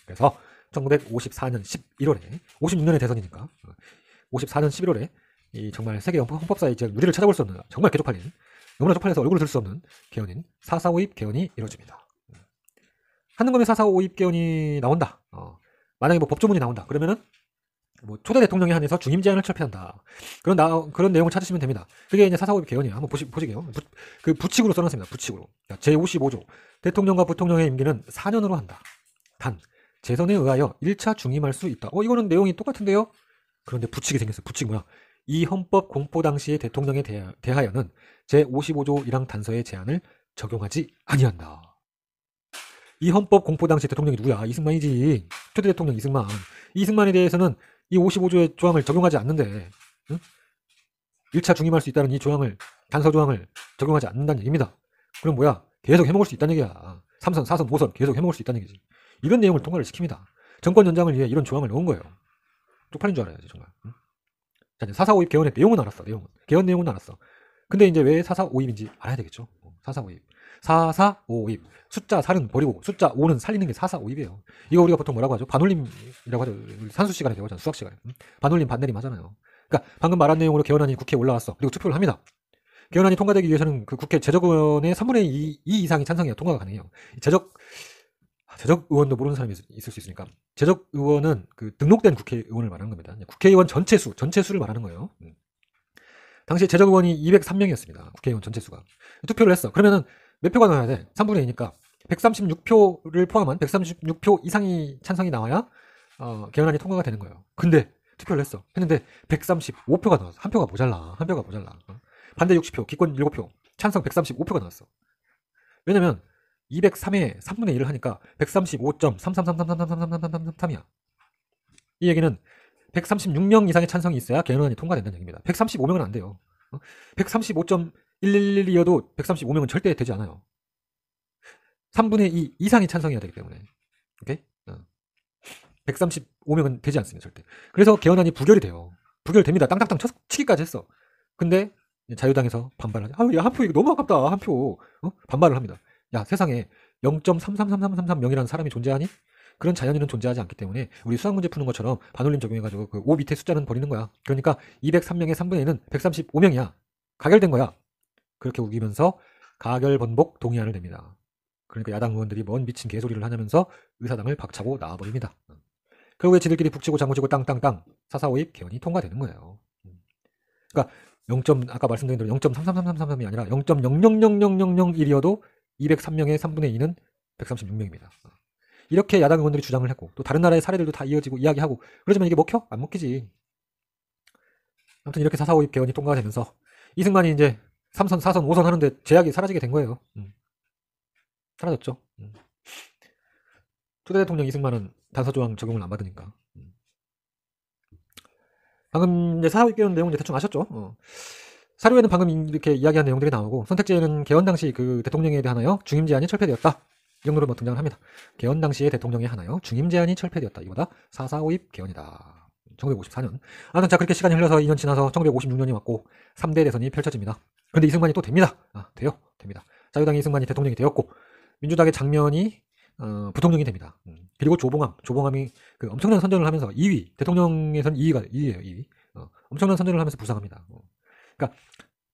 그래서 1954년 11월에 56년에 대선이니까 54년 11월에 이 정말 세계 헌법사의 이제 누리를 찾아볼 수 없는 정말 개쪽팔린 너무나 쪽팔려서 얼굴을 들 수 없는 개헌인 4.4.5입 개헌이 이루어집니다. 한능검의 4.4.5입 개헌이 나온다. 만약에 뭐 법조문이 나온다. 그러면은 뭐 초대 대통령에 한해서 중임 제한을 철폐한다. 그런 내용을 찾으시면 됩니다. 그게 이제 4.4.5입 개헌이에요. 한번 보시게요. 그 부칙으로 써놨습니다. 부칙으로. 제55조 대통령과 부통령의 임기는 4년으로 한다. 단 재선에 의하여 1차 중임할 수 있다. 이거는 내용이 똑같은데요. 그런데 부칙이 생겼어요. 부칙 뭐야? 이 헌법 공포 당시의 대통령에 대하여는 제55조 1항 단서의 제한을 적용하지 아니한다. 이 헌법 공포 당시 대통령이 누구야? 이승만이지. 초대 대통령 이승만. 이승만에 대해서는 이 55조의 조항을 적용하지 않는데 1차 중임할 수 있다는 이 조항을 단서 조항을 적용하지 않는다는 얘기입니다. 그럼 뭐야? 계속 해먹을 수 있다는 얘기야. 3선, 4선, 5선 계속 해먹을 수 있다는 얘기지. 이런 내용을 통과를 시킵니다. 정권 연장을 위해 이런 조항을 넣은 거예요. 쪽팔린 줄 알아야지 정말. 자, 4.4.5입 개헌의 내용은 알았어. 개헌 내용은 알았어. 근데 이제 왜 4.4.5입인지 알아야 되겠죠. 4.4.5입. 4.4.5입. 숫자 4는 버리고 숫자 5는 살리는 게 4.4.5입이에요. 이거 우리가 보통 뭐라고 하죠? 반올림이라고 하죠. 산수 시간에 배우잖아. 수학 시간에. 반올림 반내림 하잖아요. 그러니까 방금 말한 내용으로 개헌안이 국회에 올라왔어. 그리고 투표를 합니다. 개헌안이 통과되기 위해서는 그 국회 제적의원의 3분의 2 이상이 찬성해야 통과가 가능해요. 재적 의원도 모르는 사람이 있을 수 있으니까 재적 의원은 그 등록된 국회의원을 말하는 겁니다. 국회의원 전체 수를 말하는 거예요. 당시에 재적 의원이 203명이었습니다. 국회의원 전체 수가. 투표를 했어. 그러면은 몇 표가 나와야 돼? 3분의 2니까 136표를 포함한 136표 이상이 찬성이 나와야 개헌안이 통과가 되는 거예요. 근데 투표를 했어. 했는데 135표가 나왔어. 한 표가 모자라. 반대 60표, 기권 7표, 찬성 135표가 나왔어. 왜냐면 203에 3분의 1을 하니까 135.33333333333이야. 이 얘기는 136명 이상의 찬성이 있어야 개헌안이 통과된다는 얘기입니다. 135명은 안 돼요. 135.111이어도 135명은 절대 되지 않아요. 3분의 2 이상의 찬성이어야 되기 때문에. 오케이? 135명은 되지 않습니다, 절대. 그래서 개헌안이 부결이 돼요. 부결됩니다. 땅땅땅 치기까지 했어. 근데 자유당에서 반발하죠. 야, 한 표 이거 너무 아깝다. 한 표. 반발을 합니다. 야, 세상에 0.333333명이라는 사람이 존재하니? 그런 자연인은 존재하지 않기 때문에 우리 수학 문제 푸는 것처럼 반올림 적용해가지고 그 5 밑에 숫자는 버리는 거야. 그러니까 203명의 3분의 1은 135명이야. 가결된 거야. 그렇게 우기면서 가결번복 동의안을 냅니다. 그러니까 야당 의원들이 뭔 미친 개소리를 하냐면서 의사당을 박차고 나와버립니다. 결국에 지들끼리 북치고 장구치고 땅땅땅 4.4.5입 개헌이 통과되는 거예요. 그러니까 아까 말씀드린 대로 0.33333이 아니라 0.000001이어도 203명의 3분의 2는 136명입니다. 이렇게 야당 의원들이 주장을 했고 또 다른 나라의 사례들도 다 이어지고 이야기하고 그러지만 이게 먹혀? 안 먹히지. 아무튼 이렇게 4.4.5입 개헌이 통과가 되면서 이승만이 이제 3선, 4선, 5선 하는데 제약이 사라지게 된 거예요. 사라졌죠. 초대 대통령 이승만은 단서조항 적용을 안 받으니까. 방금 이제 4.5입 개헌 내용 이제 대충 아셨죠? 사료에는 방금 이렇게 이야기한 내용들이 나오고 선택지에는 개헌 당시 그 대통령에 대하여 중임 제한이 철폐되었다. 이 정도로 뭐 등장을 합니다. 개헌 당시에 대통령에 한하여 중임 제한이 철폐되었다. 이보다 4.4.5입 개헌이다. 1954년. 아무튼 자 그렇게 시간이 흘러서 2년 지나서 1956년이 왔고 3대 대선이 펼쳐집니다. 그런데 이승만이 또 됩니다. 됩니다. 자유당의 이승만이 대통령이 되었고 민주당의 장면이 부통령이 됩니다. 그리고 조봉암이 그 엄청난 선전을 하면서 2위, 대통령에선 2위예요, 2위. 엄청난 선전을 하면서 부상합니다. 그러니까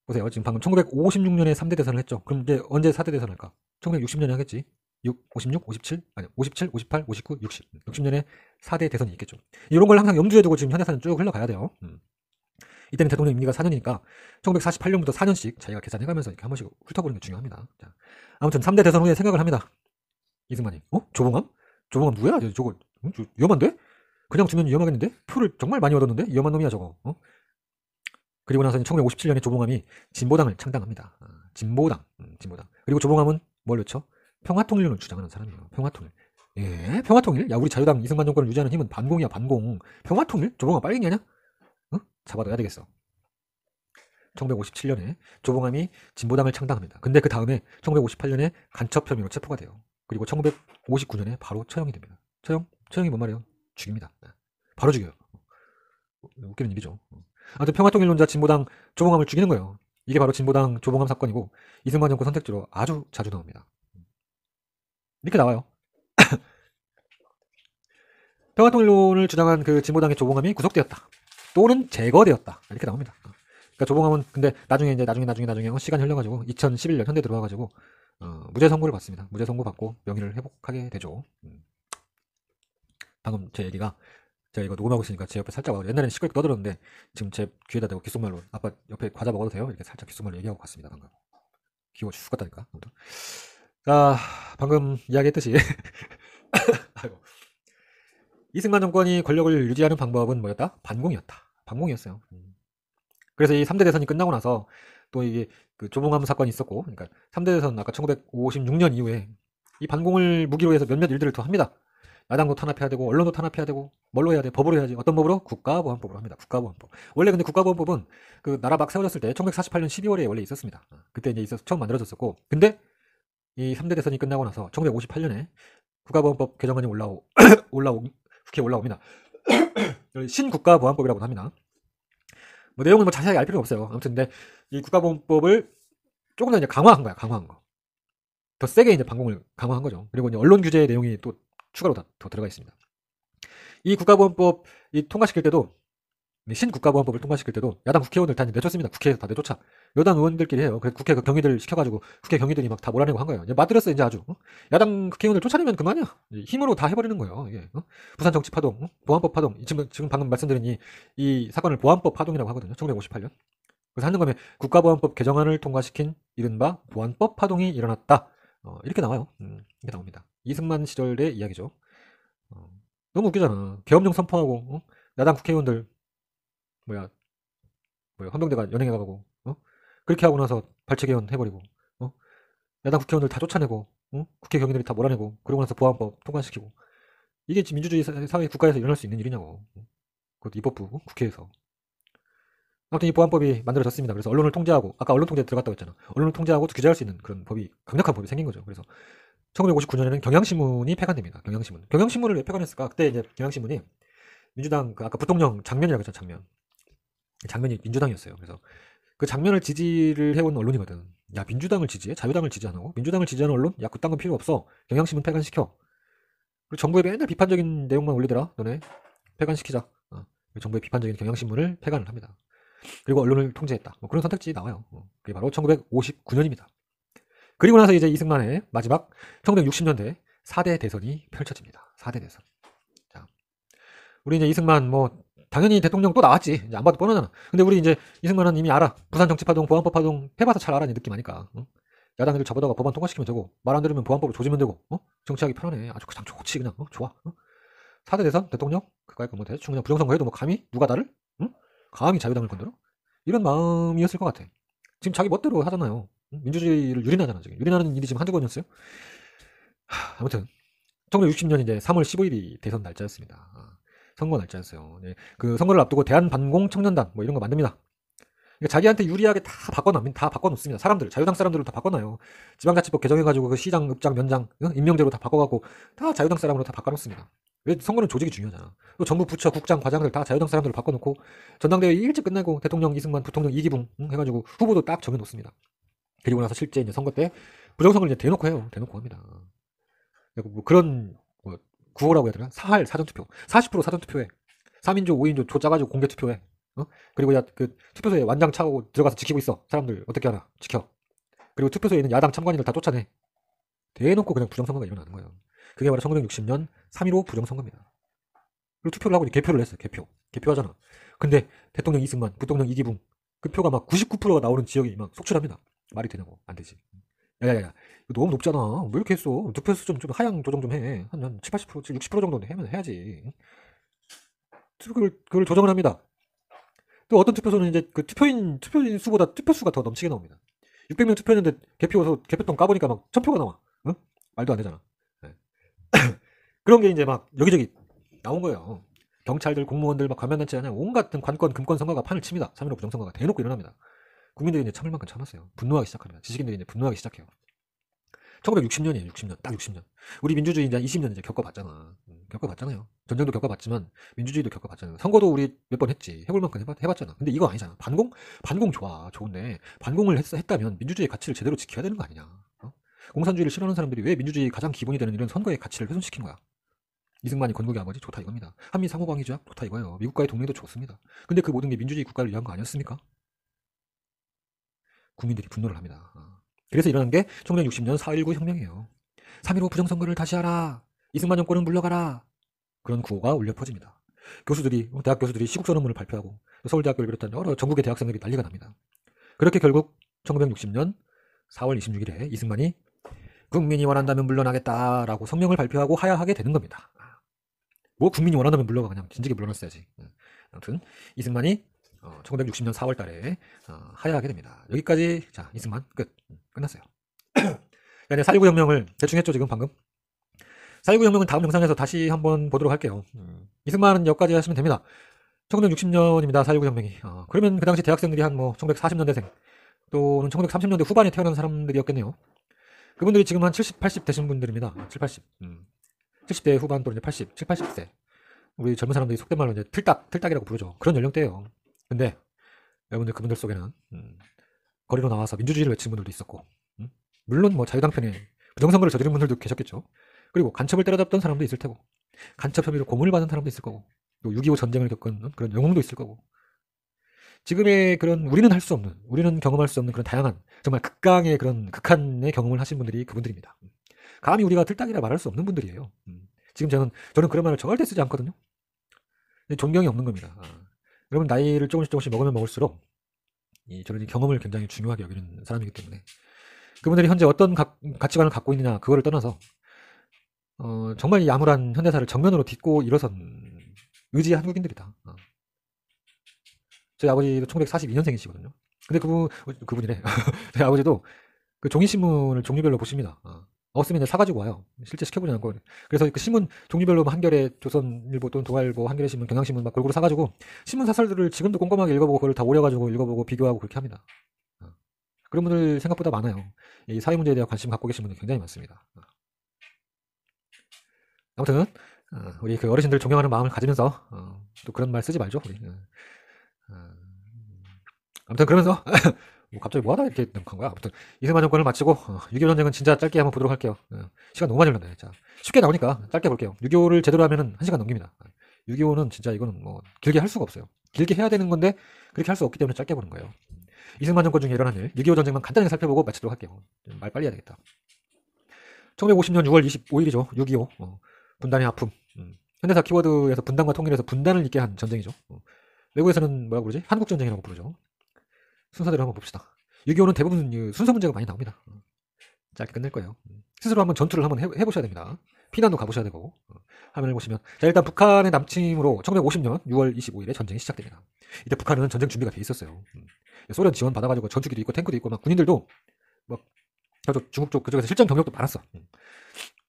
보세요. 지금 방금 1956년에 3대 대선을 했죠. 그럼 이제 언제 4대 대선을 할까? 1960년에 하겠지. 56, 57, 58, 59, 60. 60년에 4대 대선이 있겠죠. 이런 걸 항상 염두에 두고 지금 현대사는 쭉 흘러가야 돼요. 이때는 대통령 임기가 4년이니까 1948년부터 4년씩 자기가 계산해가면서 이렇게 한 번씩 훑어보는 게 중요합니다. 자, 아무튼 3대 대선 후에 생각을 합니다. 이승만이. 조봉암? 조봉암 누구야? 저거 위험한데? 그냥 주면 위험하겠는데? 표를 정말 많이 얻었는데? 위험한 놈이야 저거. 그리고 나서 1957년에 조봉암이 진보당을 창당합니다. 진보당. 그리고 조봉암은 뭘 외쳐? 평화통일론을 주장하는 사람이에요. 평화통일. 예? 평화통일? 야 우리 자유당 이승만 정권을 유지하는 힘은 반공이야 반공. 평화통일? 조봉암 빨갱이 아냐? 잡아둬야 되겠어. 1957년에 조봉암이 진보당을 창당합니다. 근데 그 다음에 1958년에 간첩 혐의로 체포가 돼요. 그리고 1959년에 바로 처형이 됩니다. 처형이 뭔 말이에요? 죽입니다. 바로 죽여요. 웃기는 일이죠. 아무튼 평화통일론자 진보당 조봉암을 죽이는 거예요. 이게 바로 진보당 조봉암 사건이고 이승만 정권 선택지로 아주 자주 나옵니다. 이렇게 나와요. 평화통일론을 주장한 그 진보당의 조봉암이 구속되었다. 또는 제거되었다. 이렇게 나옵니다. 그러니까 조봉암은 근데 나중에 시간이 흘러가지고 2011년 현대 들어와가지고 무죄 선고를 받습니다. 무죄 선고 받고 명예를 회복하게 되죠. 방금 제 얘기가 제가 이거 녹음하고 있으니까 제 옆에 살짝 와서 옛날에는 시끄럽게 떠들었는데 지금 제 귀에다 대고 귓속말로 아빠 옆에 과자 먹어도 돼요? 이렇게 살짝 귓속말로 얘기하고 갔습니다. 방금 귀여워 죽겠다니까. 자 방금 이야기했듯이 아이고. 이승만 정권이 권력을 유지하는 방법은 뭐였다? 반공이었어요. 그래서 이 3대 대선이 끝나고 나서 또 이게 그 조봉암 사건이 있었고, 그러니까 3대 대선 아까 1956년 이후에 이 반공을 무기로 해서 몇몇 일들을 더 합니다. 야당도 탄압해야 되고, 언론도 탄압해야 되고, 뭘로 해야 돼? 법으로 해야지. 어떤 법으로? 국가보안법으로 합니다. 국가보안법. 원래 근데 국가보안법은 그 나라 막 세워졌을 때 1948년 12월에 원래 있었습니다. 그때 이제 처음 만들어졌었고, 근데 이 3대 대선이 끝나고 나서 1958년에 국가보안법 개정안이 국회에 올라옵니다. 신국가보안법이라고 합니다. 뭐 내용은 뭐 자세하게 알 필요는 없어요. 아무튼 근데 이 국가보안법을 조금 더 이제 강화한 거야. 강화한 거. 더 세게 이제 반공을 강화한 거죠. 그리고 이제 언론 규제 내용이 또 추가로 더 들어가 있습니다. 이 국가보안법 통과시킬 때도 신국가보안법을 통과시킬 때도 야당 국회의원들 다 내쫓습니다. 국회에서 다 내쫓아. 여당 의원들끼리 해요. 그래서 국회 그 경위들 시켜가지고 국회 경위들이 막 다 몰아내고 한 거예요. 이제 맞들었어 이제 아주. 야당 국회의원들 쫓아내면 그만이야. 힘으로 다 해버리는 거예요. 이게. 부산 정치 파동, 보안법 파동. 지금 방금 말씀드린 이 사건을 보안법 파동이라고 하거든요. 1958년. 그래서 하는 거면 국가보안법 개정안을 통과시킨 이른바 보안법 파동이 일어났다. 이렇게 나와요. 이렇게 나옵니다. 이승만 시절의 이야기죠. 너무 웃기잖아. 계엄령 선포하고 야당 국회의원들 뭐야 헌병대가 연행해가고 그렇게 하고 나서 발췌개헌 해버리고 야당 국회의원들 다 쫓아내고 국회 경위들이 다 몰아내고 그러고 나서 보안법 통과시키고 이게 지금 민주주의 사회 국가에서 일어날 수 있는 일이냐고. 그것도 입법부 국회에서. 아무튼 이 보안법이 만들어졌습니다. 그래서 언론을 통제하고 아까 언론 통제 들어갔다고 했잖아. 언론을 통제하고 규제할 수 있는 그런 법이 강력한 법이 생긴 거죠. 그래서 1959년에는 경향신문이 폐간됩니다. 경향신문을 왜 폐간했을까? 그때 이제 경향신문이 민주당 아까 부통령 장면이라고 했잖아. 장면이 민주당이었어요. 그래서 그 장면을 지지를 해온 언론이거든. 야 민주당을 지지해? 자유당을 지지 안 하고? 민주당을 지지하는 언론? 야 그딴 건 필요 없어. 경향신문 폐간시켜. 그리고 정부에 맨날 비판적인 내용만 올리더라. 너네 폐간시키자. 정부의 비판적인 경향신문을 폐간을 합니다. 그리고 언론을 통제했다. 그런 선택지 나와요. 그게 바로 1959년입니다. 그리고 나서 이제 이승만의 마지막 1960년대 4대 대선이 펼쳐집니다. 4대 대선. 자, 우리 이제 이승만 당연히 대통령 또 나왔지. 이제 안 봐도 뻔하잖아. 근데 우리 이제 이승만은 이미 알아. 부산 정치파동, 보안법 파동 해봐서 잘 알아. 이 느낌 아니까. 야당 애들 잡아다가 법안 통과시키면 되고 말 안 들으면 보안법을 조지면 되고 정치하기 편하네. 아주 그냥 좋지 그냥. 좋아. 4대 대선 대통령 그까이 대충 그냥 부정선거 해도 감히 누가 나를? 감히 자유당을 건드려? 이런 마음이었을 것 같아. 지금 자기 멋대로 하잖아요. 민주주의를 유린하잖아. 지금 유린하는 일이 지금 한두 번이었어요. 아무튼 1960년 이제 3월 15일이 대선 날짜였습니다. 선거 날짜였어요. 네, 그 선거를 앞두고 대한반공 청년단 이런 거 만듭니다. 그러니까 자기한테 유리하게 다 바꿔놓습니다. 사람들, 자유당 사람들을 다 바꿔놔요. 지방자치법 개정해가지고 그 시장, 읍장, 면장, 임명제로 다 바꿔갖고 다 자유당 사람으로 다 바꿔놓습니다. 왜 선거는 조직이 중요하잖아. 또 정부 부처, 국장, 과장들 다 자유당 사람들을 바꿔놓고 전당대회 일찍 끝내고 대통령 이승만, 부통령 이기붕 해가지고 후보도 딱 정해놓습니다. 그리고 나서 실제 이제 선거 때 부정선거를 이제 대놓고 해요. 대놓고 합니다. 그런 구호라고 해야 되나? 사할 사전투표. 40% 사전투표해. 3인조, 5인조 조 짜가지고 공개투표해. 그리고 그 투표소에 완장 차고 들어가서 지키고 있어. 사람들 어떻게 하나 지켜. 그리고 투표소에 있는 야당 참관인들 다 쫓아내. 대놓고 그냥 부정선거가 일어나는 거예요. 그게 바로 1960년 3.15 부정선거입니다. 그리고 투표를 하고 개표를 했어요. 개표하잖아. 근데 대통령 이승만, 부통령 이기붕 그 표가 막 99%가 나오는 지역이 막 속출합니다. 말이 되냐고. 안 되지. 야야야 이거 너무 높잖아. 왜 이렇게 했어? 투표수 좀 하향 조정 좀 해. 한 7, 80%, 60% 정도는 해야지. 그걸 조정을 합니다. 또 어떤 투표소는 이제 그 투표인 수보다 투표수가 더 넘치게 나옵니다. 600명 투표했는데 개표통 까보니까 막 1000표가 나와. 말도 안 되잖아. 네. 그런 게 이제 막 여기저기 나온 거예요. 경찰들, 공무원들, 막 관면단체 아니야 온갖 관건, 금권 선거가 판을 칩니다. 3.15 부정선거가 대놓고 일어납니다. 국민들이 이제 참을 만큼 참았어요. 분노하기 시작합니다. 지식인들이 이제 분노하기 시작해요. 1960년이에요. 60년. 딱 60년. 우리 민주주의 이제 20년 이제 겪어봤잖아. 겪어봤잖아요. 전쟁도 겪어봤지만 민주주의도 겪어봤잖아요. 선거도 우리 몇 번 했지. 해볼 만큼 해봤잖아. 근데 이거 아니잖아. 반공 좋아. 좋은데 반공을 했다면 민주주의 가치를 제대로 지켜야 되는 거 아니냐. 공산주의를 싫어하는 사람들이 왜 민주주의 가장 기본이 되는 이런 선거의 가치를 훼손시킨 거야. 이승만이 건국의 아버지 좋다 이겁니다. 한미 상호방위 조약 좋다 이거예요. 미국과의 동맹도 좋습니다. 근데 그 모든 게 민주주의 국가를 위한 거 아니었습니까? 국민들이 분노를 합니다. 그래서 일어난 게 1960년 4.19 혁명이에요. 3.15 부정선거를 다시 하라. 이승만 정권은 물러가라. 그런 구호가 울려 퍼집니다. 대학 교수들이 시국선언문을 발표하고 서울대학교를 비롯한 여러 전국의 대학생들이 난리가 납니다. 그렇게 결국 1960년 4월 26일에 이승만이 국민이 원한다면 물러나겠다라고 성명을 발표하고 하야하게 되는 겁니다. 국민이 원한다면 물러가 그냥 진작에 물러났어야지. 아무튼 이승만이 1960년 4월 달에 하야하게 됩니다. 여기까지 자 이승만 끝났어요. 4.19 혁명을 대충 했죠 지금 방금. 4.19 혁명은 다음 영상에서 다시 한번 보도록 할게요. 이승만은 여기까지 하시면 됩니다. 1960년입니다. 4.19 혁명이. 그러면 그 당시 대학생들이 한 1940년대생 또는 1930년대 후반에 태어난 사람들이었겠네요. 그분들이 지금 한 70, 80 되신 분들입니다. 7, 80. 70대 후반 또는 이제 80, 7, 80세. 우리 젊은 사람들이 속된 말로 이제 틀딱이라고 부르죠. 그런 연령대예요. 근데 여러분들 그분들 속에는 거리로 나와서 민주주의를 외치는 분들도 있었고 물론 자유당 편에 부정선거를 저지른 분들도 계셨겠죠. 그리고 간첩을 때려잡던 사람도 있을 테고 간첩 혐의로 고문을 받은 사람도 있을 거고 또 6.25 전쟁을 겪은 그런 영웅도 있을 거고 지금의 그런 우리는 경험할 수 없는 그런 다양한 정말 극강의 그런 극한의 경험을 하신 분들이 그분들입니다. 감히 우리가 틀딱이라 말할 수 없는 분들이에요. 지금 저는 그런 말을 절대 쓰지 않거든요. 존경이 없는 겁니다. 여러분 나이를 조금씩 먹으면 먹을수록 저는 이 경험을 굉장히 중요하게 여기는 사람이기 때문에 그분들이 현재 어떤 가치관을 갖고 있느냐 그거를 떠나서 정말 이 암울한 현대사를 정면으로 딛고 일어선 의지의 한국인들이다. 저희 아버지도 1942년생이시거든요. 근데 그분이래. 저희 아버지도 그 종이신문을 종류별로 보십니다. 없으면 이제 사가지고 와요. 실제 시켜보지 않고. 그래서 그 신문 종류별로 한겨레, 조선일보 또는 동아일보, 한겨레신문, 경향신문 막 골고루 사가지고 신문 사설들을 지금도 꼼꼼하게 읽어보고 그걸 다 오려가지고 읽어보고 비교하고 그렇게 합니다. 그런 분들 생각보다 많아요. 이 사회 문제에 대한 관심 갖고 계신 분들 굉장히 많습니다. 아무튼 우리 그 어르신들 존경하는 마음을 가지면서 또 그런 말 쓰지 말죠. 우리. 아무튼 그러면서 뭐 갑자기 뭐하다 이렇게 넘어간 거야. 아무튼 이승만 정권을 마치고 6.25 전쟁은 진짜 짧게 한번 보도록 할게요. 시간 너무 많이 흘렀네. 자, 쉽게 나오니까 짧게 볼게요. 6.25를 제대로 하면은 1시간 넘깁니다. 6.25는 진짜 이거는 뭐 길게 할 수가 없어요. 길게 해야 되는 건데 그렇게 할 수 없기 때문에 짧게 보는 거예요. 이승만 정권 중에 일어난 일, 6.25 전쟁만 간단하게 살펴보고 마치도록 할게요. 말 빨리 해야 되겠다. 1950년 6월 25일이죠. 6.25 분단의 아픔. 현대사 키워드에서 분단과 통일에서 분단을 있게 한 전쟁이죠. 외국에서는 뭐라고 부르지? 한국전쟁이라고 부르죠. 순서대로 한번 봅시다. 6.25는 대부분 순서 문제가 많이 나옵니다. 짧게 끝낼 거예요. 스스로 한번 전투를 한번 해보셔야 됩니다. 피난도 가보셔야 되고. 화면을 보시면 자 일단 북한의 남침으로 1950년 6월 25일에 전쟁이 시작됩니다. 이때 북한은 전쟁 준비가 돼 있었어요. 소련 지원 받아가지고 전투기도 있고 탱크도 있고 막 군인들도 막 저쪽 중국 쪽 그쪽에서 실전 경력도 많았어.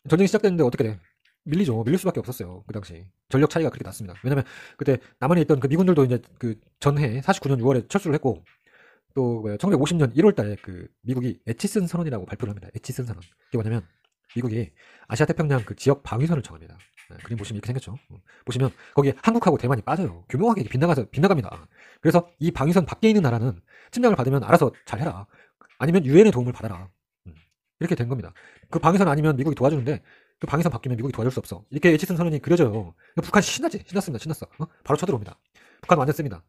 전쟁이 시작됐는데 어떻게 돼? 밀리죠. 밀릴 수밖에 없었어요. 그 당시 전력 차이가 그렇게 났습니다. 왜냐면 그때 남한에 있던 그 미군들도 이제 그 전해 49년 6월에 철수를 했고 또 1950년 1월달에 그 미국이 에치슨 선언이라고 발표를 합니다. 에치슨 선언. 이게 뭐냐면 미국이 아시아 태평양 그 지역 방위선을 정합니다. 그림 보시면 이렇게 생겼죠. 보시면 거기에 한국하고 대만이 빠져요. 교묘하게 빗나갑니다. 그래서 이 방위선 밖에 있는 나라는 침략을 받으면 알아서 잘해라. 아니면 유엔의 도움을 받아라. 이렇게 된 겁니다. 그 방위선 아니면 미국이 도와주는데 그 방위선 바뀌면 미국이 도와줄 수 없어. 이렇게 에치슨 선언이 그려져요. 북한 신났어. 바로 쳐들어옵니다. 북한 완전 셉니다.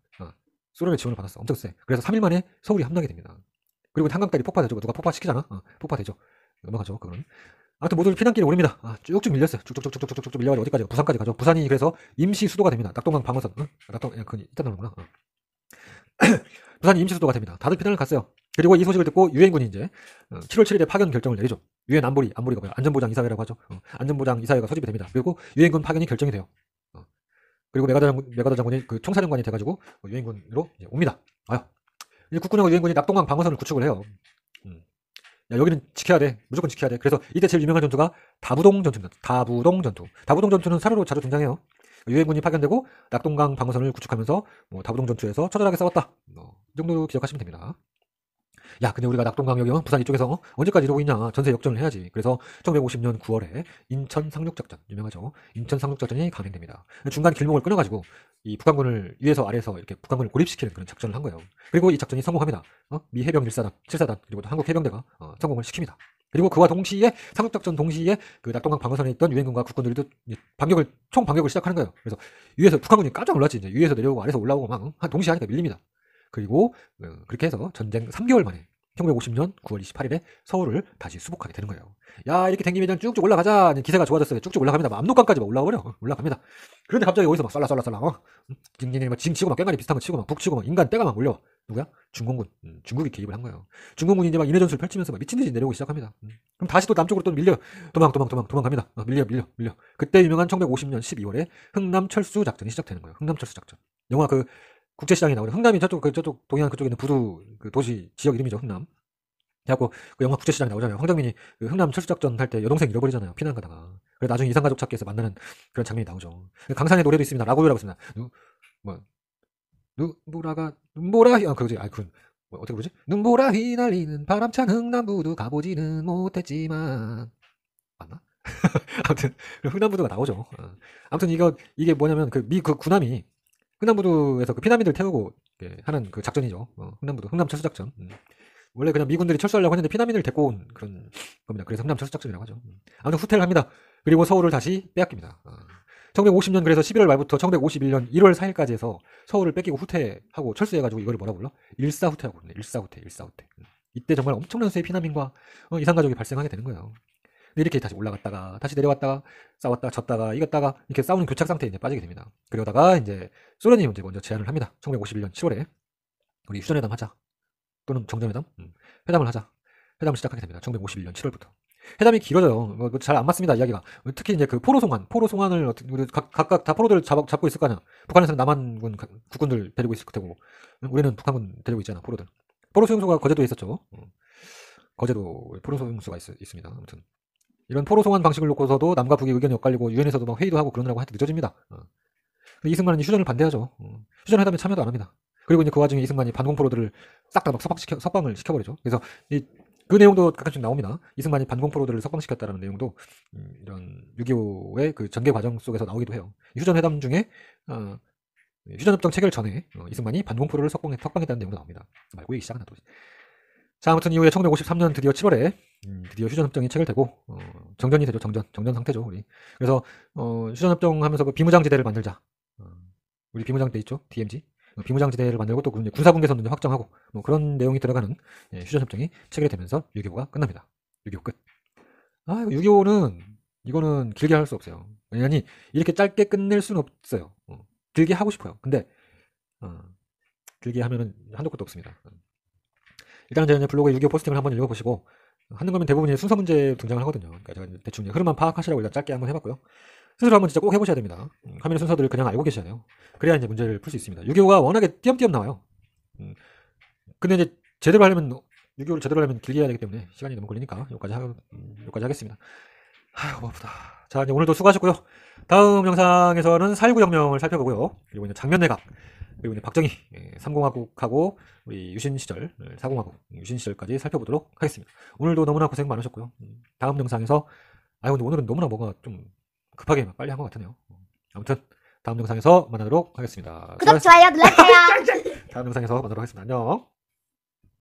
소련의 지원을 받았어. 엄청 세. 그래서 3일 만에 서울이 함락이 됩니다. 그리고 한강다리 폭파되죠. 누가 폭파시키잖아. 폭파되죠. 넘어가죠. 그거는. 아무튼 모두 피난길에 오릅니다. 쭉쭉 밀렸어요. 쭉쭉쭉쭉쭉쭉 밀려가지고 어디까지? 부산까지 가죠. 부산이 그래서 임시 수도가 됩니다. 낙동강 방어선. 그건 이따 나오는구나. 부산이 임시 수도가 됩니다. 다들 피난을 갔어요. 그리고 이 소식을 듣고 유엔군이 이제 7월 7일에 파견 결정을 내리죠. 유엔 안보리가 뭐야? 안전보장 이사회라고 하죠. 안전보장 이사회가 소집이 됩니다. 그리고 유엔군 파견이 결정이 돼요. 그리고 메가더 장군이 그 총사령관이 돼가지고 유엔군으로 이제 옵니다. 이제 국군하고 유엔군이 낙동강 방어선을 구축을 해요. 야, 여기는 지켜야 돼. 무조건 지켜야 돼. 그래서 이때 제일 유명한 전투가 다부동 전투입니다. 다부동 전투는 사료로 자주 등장해요. 유엔군이 파견되고 낙동강 방어선을 구축하면서 다부동 전투에서 처절하게 싸웠다. 이 정도 기억하시면 됩니다. 야, 근데 우리가 낙동강 여기 부산 이쪽에서 언제까지 이러고 있냐? 전세 역전을 해야지. 그래서 1950년 9월에 인천 상륙작전 유명하죠. 인천 상륙작전이 감행됩니다. 중간 길목을 끊어가지고 이 북한군을 위에서 아래에서 이렇게 북한군을 고립시키는 그런 작전을 한 거예요. 그리고 이 작전이 성공합니다. 미 해병 1사단, 7사단 그리고 또 한국 해병대가 성공을 시킵니다. 그리고 그와 동시에 상륙작전 동시에 그 낙동강 방어선에 있던 유엔군과 국군들도 총 반격을 시작하는 거예요. 그래서 위에서 북한군이 깜짝 놀랐지. 이제 위에서 내려오고 아래에서 올라오고 막 동시에 하니까 밀립니다. 그리고 그렇게 해서 전쟁 3개월 만에 1950년 9월 28일에 서울을 다시 수복하게 되는 거예요. 야, 이렇게 된 김에 쭉쭉 올라가자. 기세가 좋아졌어요. 쭉쭉 올라갑니다. 압록강까지 막 올라갑니다. 그런데 갑자기 어디서 막 쌀랑쌀랑 징 치고 막 깽가리 비슷한 거 치고 막 북 치고 막 인간 떼가 막 올려. 누구야? 중공군. 중국이 개입을 한 거예요. 중공군이 이제 막 인해 전술을 펼치면서 막 미친 듯이 내려오기 시작합니다. 그럼 다시 또 남쪽으로 또 밀려. 도망갑니다. 밀려. 그때 유명한 1950년 12월에 흥남 철수 작전이 시작되는 거예요. 흥남 철수 작전. 영화 그 국제시장이 나오는 흥남이 저쪽 동해안 그쪽에 있는 부두 그 도시 지역 이름이죠. 흥남. 그래갖고 그 영화 국제시장이 나오잖아요. 황정민이 그 흥남 철수작전 할 때 여동생 잃어버리잖아요. 피난 가다가. 그래서 나중에 이산가족 찾기에서 만나는 그런 장면이 나오죠. 강산의 노래도 있습니다. 라고요라고 있습니다. 눈보라 그거지. 어떻게 부르지? 눈보라 휘날리는 바람찬 흥남부두 가보지는 못했지만 맞나? 아무튼 흥남부두가 나오죠. 아무튼 이게 뭐냐면 그 군함이 흥남부두에서 그 피난민들 태우고 하는 그 작전이죠. 흥남부두, 흥남 철수작전. 원래 그냥 미군들이 철수하려고 했는데 피난민을 데리고 온 그런 겁니다. 그래서 흥남 철수작전이라고 하죠. 아무튼 후퇴를 합니다. 그리고 서울을 다시 빼앗깁니다. 1950년 그래서 11월 말부터 1951년 1월 4일까지 해서 서울을 뺏기고 후퇴하고 철수해가지고 이거를 뭐라 불러? 일사후퇴라고 부르네. 일사후퇴. 이때 정말 엄청난 수의 피난민과 이산가족이 발생하게 되는 거예요. 근데 이렇게 다시 올라갔다가 다시 내려왔다가 싸웠다가 졌다가 이겼다가 이렇게 싸우는 교착 상태에 이제 빠지게 됩니다. 그러다가 이제 소련이 이제 먼저 제안을 합니다. 1951년 7월에 우리 휴전회담 하자. 또는 정전회담? 회담을 하자. 회담을 시작하게 됩니다. 1951년 7월부터. 회담이 길어져요. 잘 안 맞습니다, 이야기가. 특히 이제 그 포로송환을 우리 각각 다 포로들을 잡고 있을 거 아니야. 북한에서는 남한군 국군들 데리고 있을 테고, 우리는 북한군 데리고 있잖아, 포로들. 포로 수용소가 거제도에 있었죠. 거제도 포로 수용소가 있습니다. 아무튼 이런 포로 송환 방식을 놓고서도 남과 북이 의견이 엇갈리고 유엔에서도 막 회의도 하고 그러느라고 하여튼 늦어집니다. 이승만은 휴전을 반대하죠. 휴전 회담에 참여도 안 합니다. 그리고 이제 그 와중에 이승만이 반공포로들을 싹 다 막 석방을 시켜버리죠. 그래서 그 내용도 가끔씩 나옵니다. 이승만이 반공포로들을 석방시켰다라는 내용도 이런 6.25의 그 전개 과정 속에서 나오기도 해요. 휴전 회담 중에 휴전협정 체결 전에 이승만이 반공포로를 석방했다는 내용도 나옵니다. 말고 얘기 시작은 또. 자, 아무튼 이후에 1953년 드디어 7월에 드디어 휴전협정이 체결되고 정전이 되죠. 정전 상태죠. 우리. 그래서 휴전협정 하면서 그 비무장지대를 만들자. 우리 비무장지대 있죠. DMZ. 비무장지대를 만들고 또 군사분계선도 확정하고 뭐 그런 내용이 들어가는 휴전협정이 체결이 되면서 6.25가 끝납니다. 6.25 끝. 6.25는 이거는 길게 할 수 없어요. 왜냐하니 이렇게 짧게 끝낼 수는 없어요. 길게 하고 싶어요. 근데 길게 하면은 한도 끝도 없습니다. 일단은 제가 블로그에 6.25 포스팅을 한번 읽어보시고 하는 거면 대부분 순서 문제 등장을 하거든요. 그러니까 제가 대충 흐름만 파악하시라고 일단 짧게 한번 해봤고요. 스스로 한번 진짜 꼭 해보셔야 됩니다. 화면의 순서들을 그냥 알고 계셔야 돼요. 그래야 이제 문제를 풀 수 있습니다. 6.25가 워낙에 띄엄띄엄 나와요. 근데 이제 제대로 하려면 6.25를 제대로 하려면 길게 해야 되기 때문에 시간이 너무 걸리니까 여기까지 하겠습니다. 아휴 바쁘다. 자, 이제 오늘도 수고하셨고요. 다음 영상에서는 4.19 혁명을 살펴보고요. 그리고 이제 장면내각, 그리고 이제 박정희 3공화국하고 우리 유신 시절 4공화국 유신 시절까지 살펴보도록 하겠습니다. 오늘도 너무나 고생 많으셨고요. 다음 영상에서 근데 오늘은 너무나 뭐가 좀 급하게 빨리 한 것 같으네요. 아무튼 다음 영상에서 만나도록 하겠습니다. 구독, 좋아요 눌러주세요. 다음 영상에서 만나도록 하겠습니다. 안녕.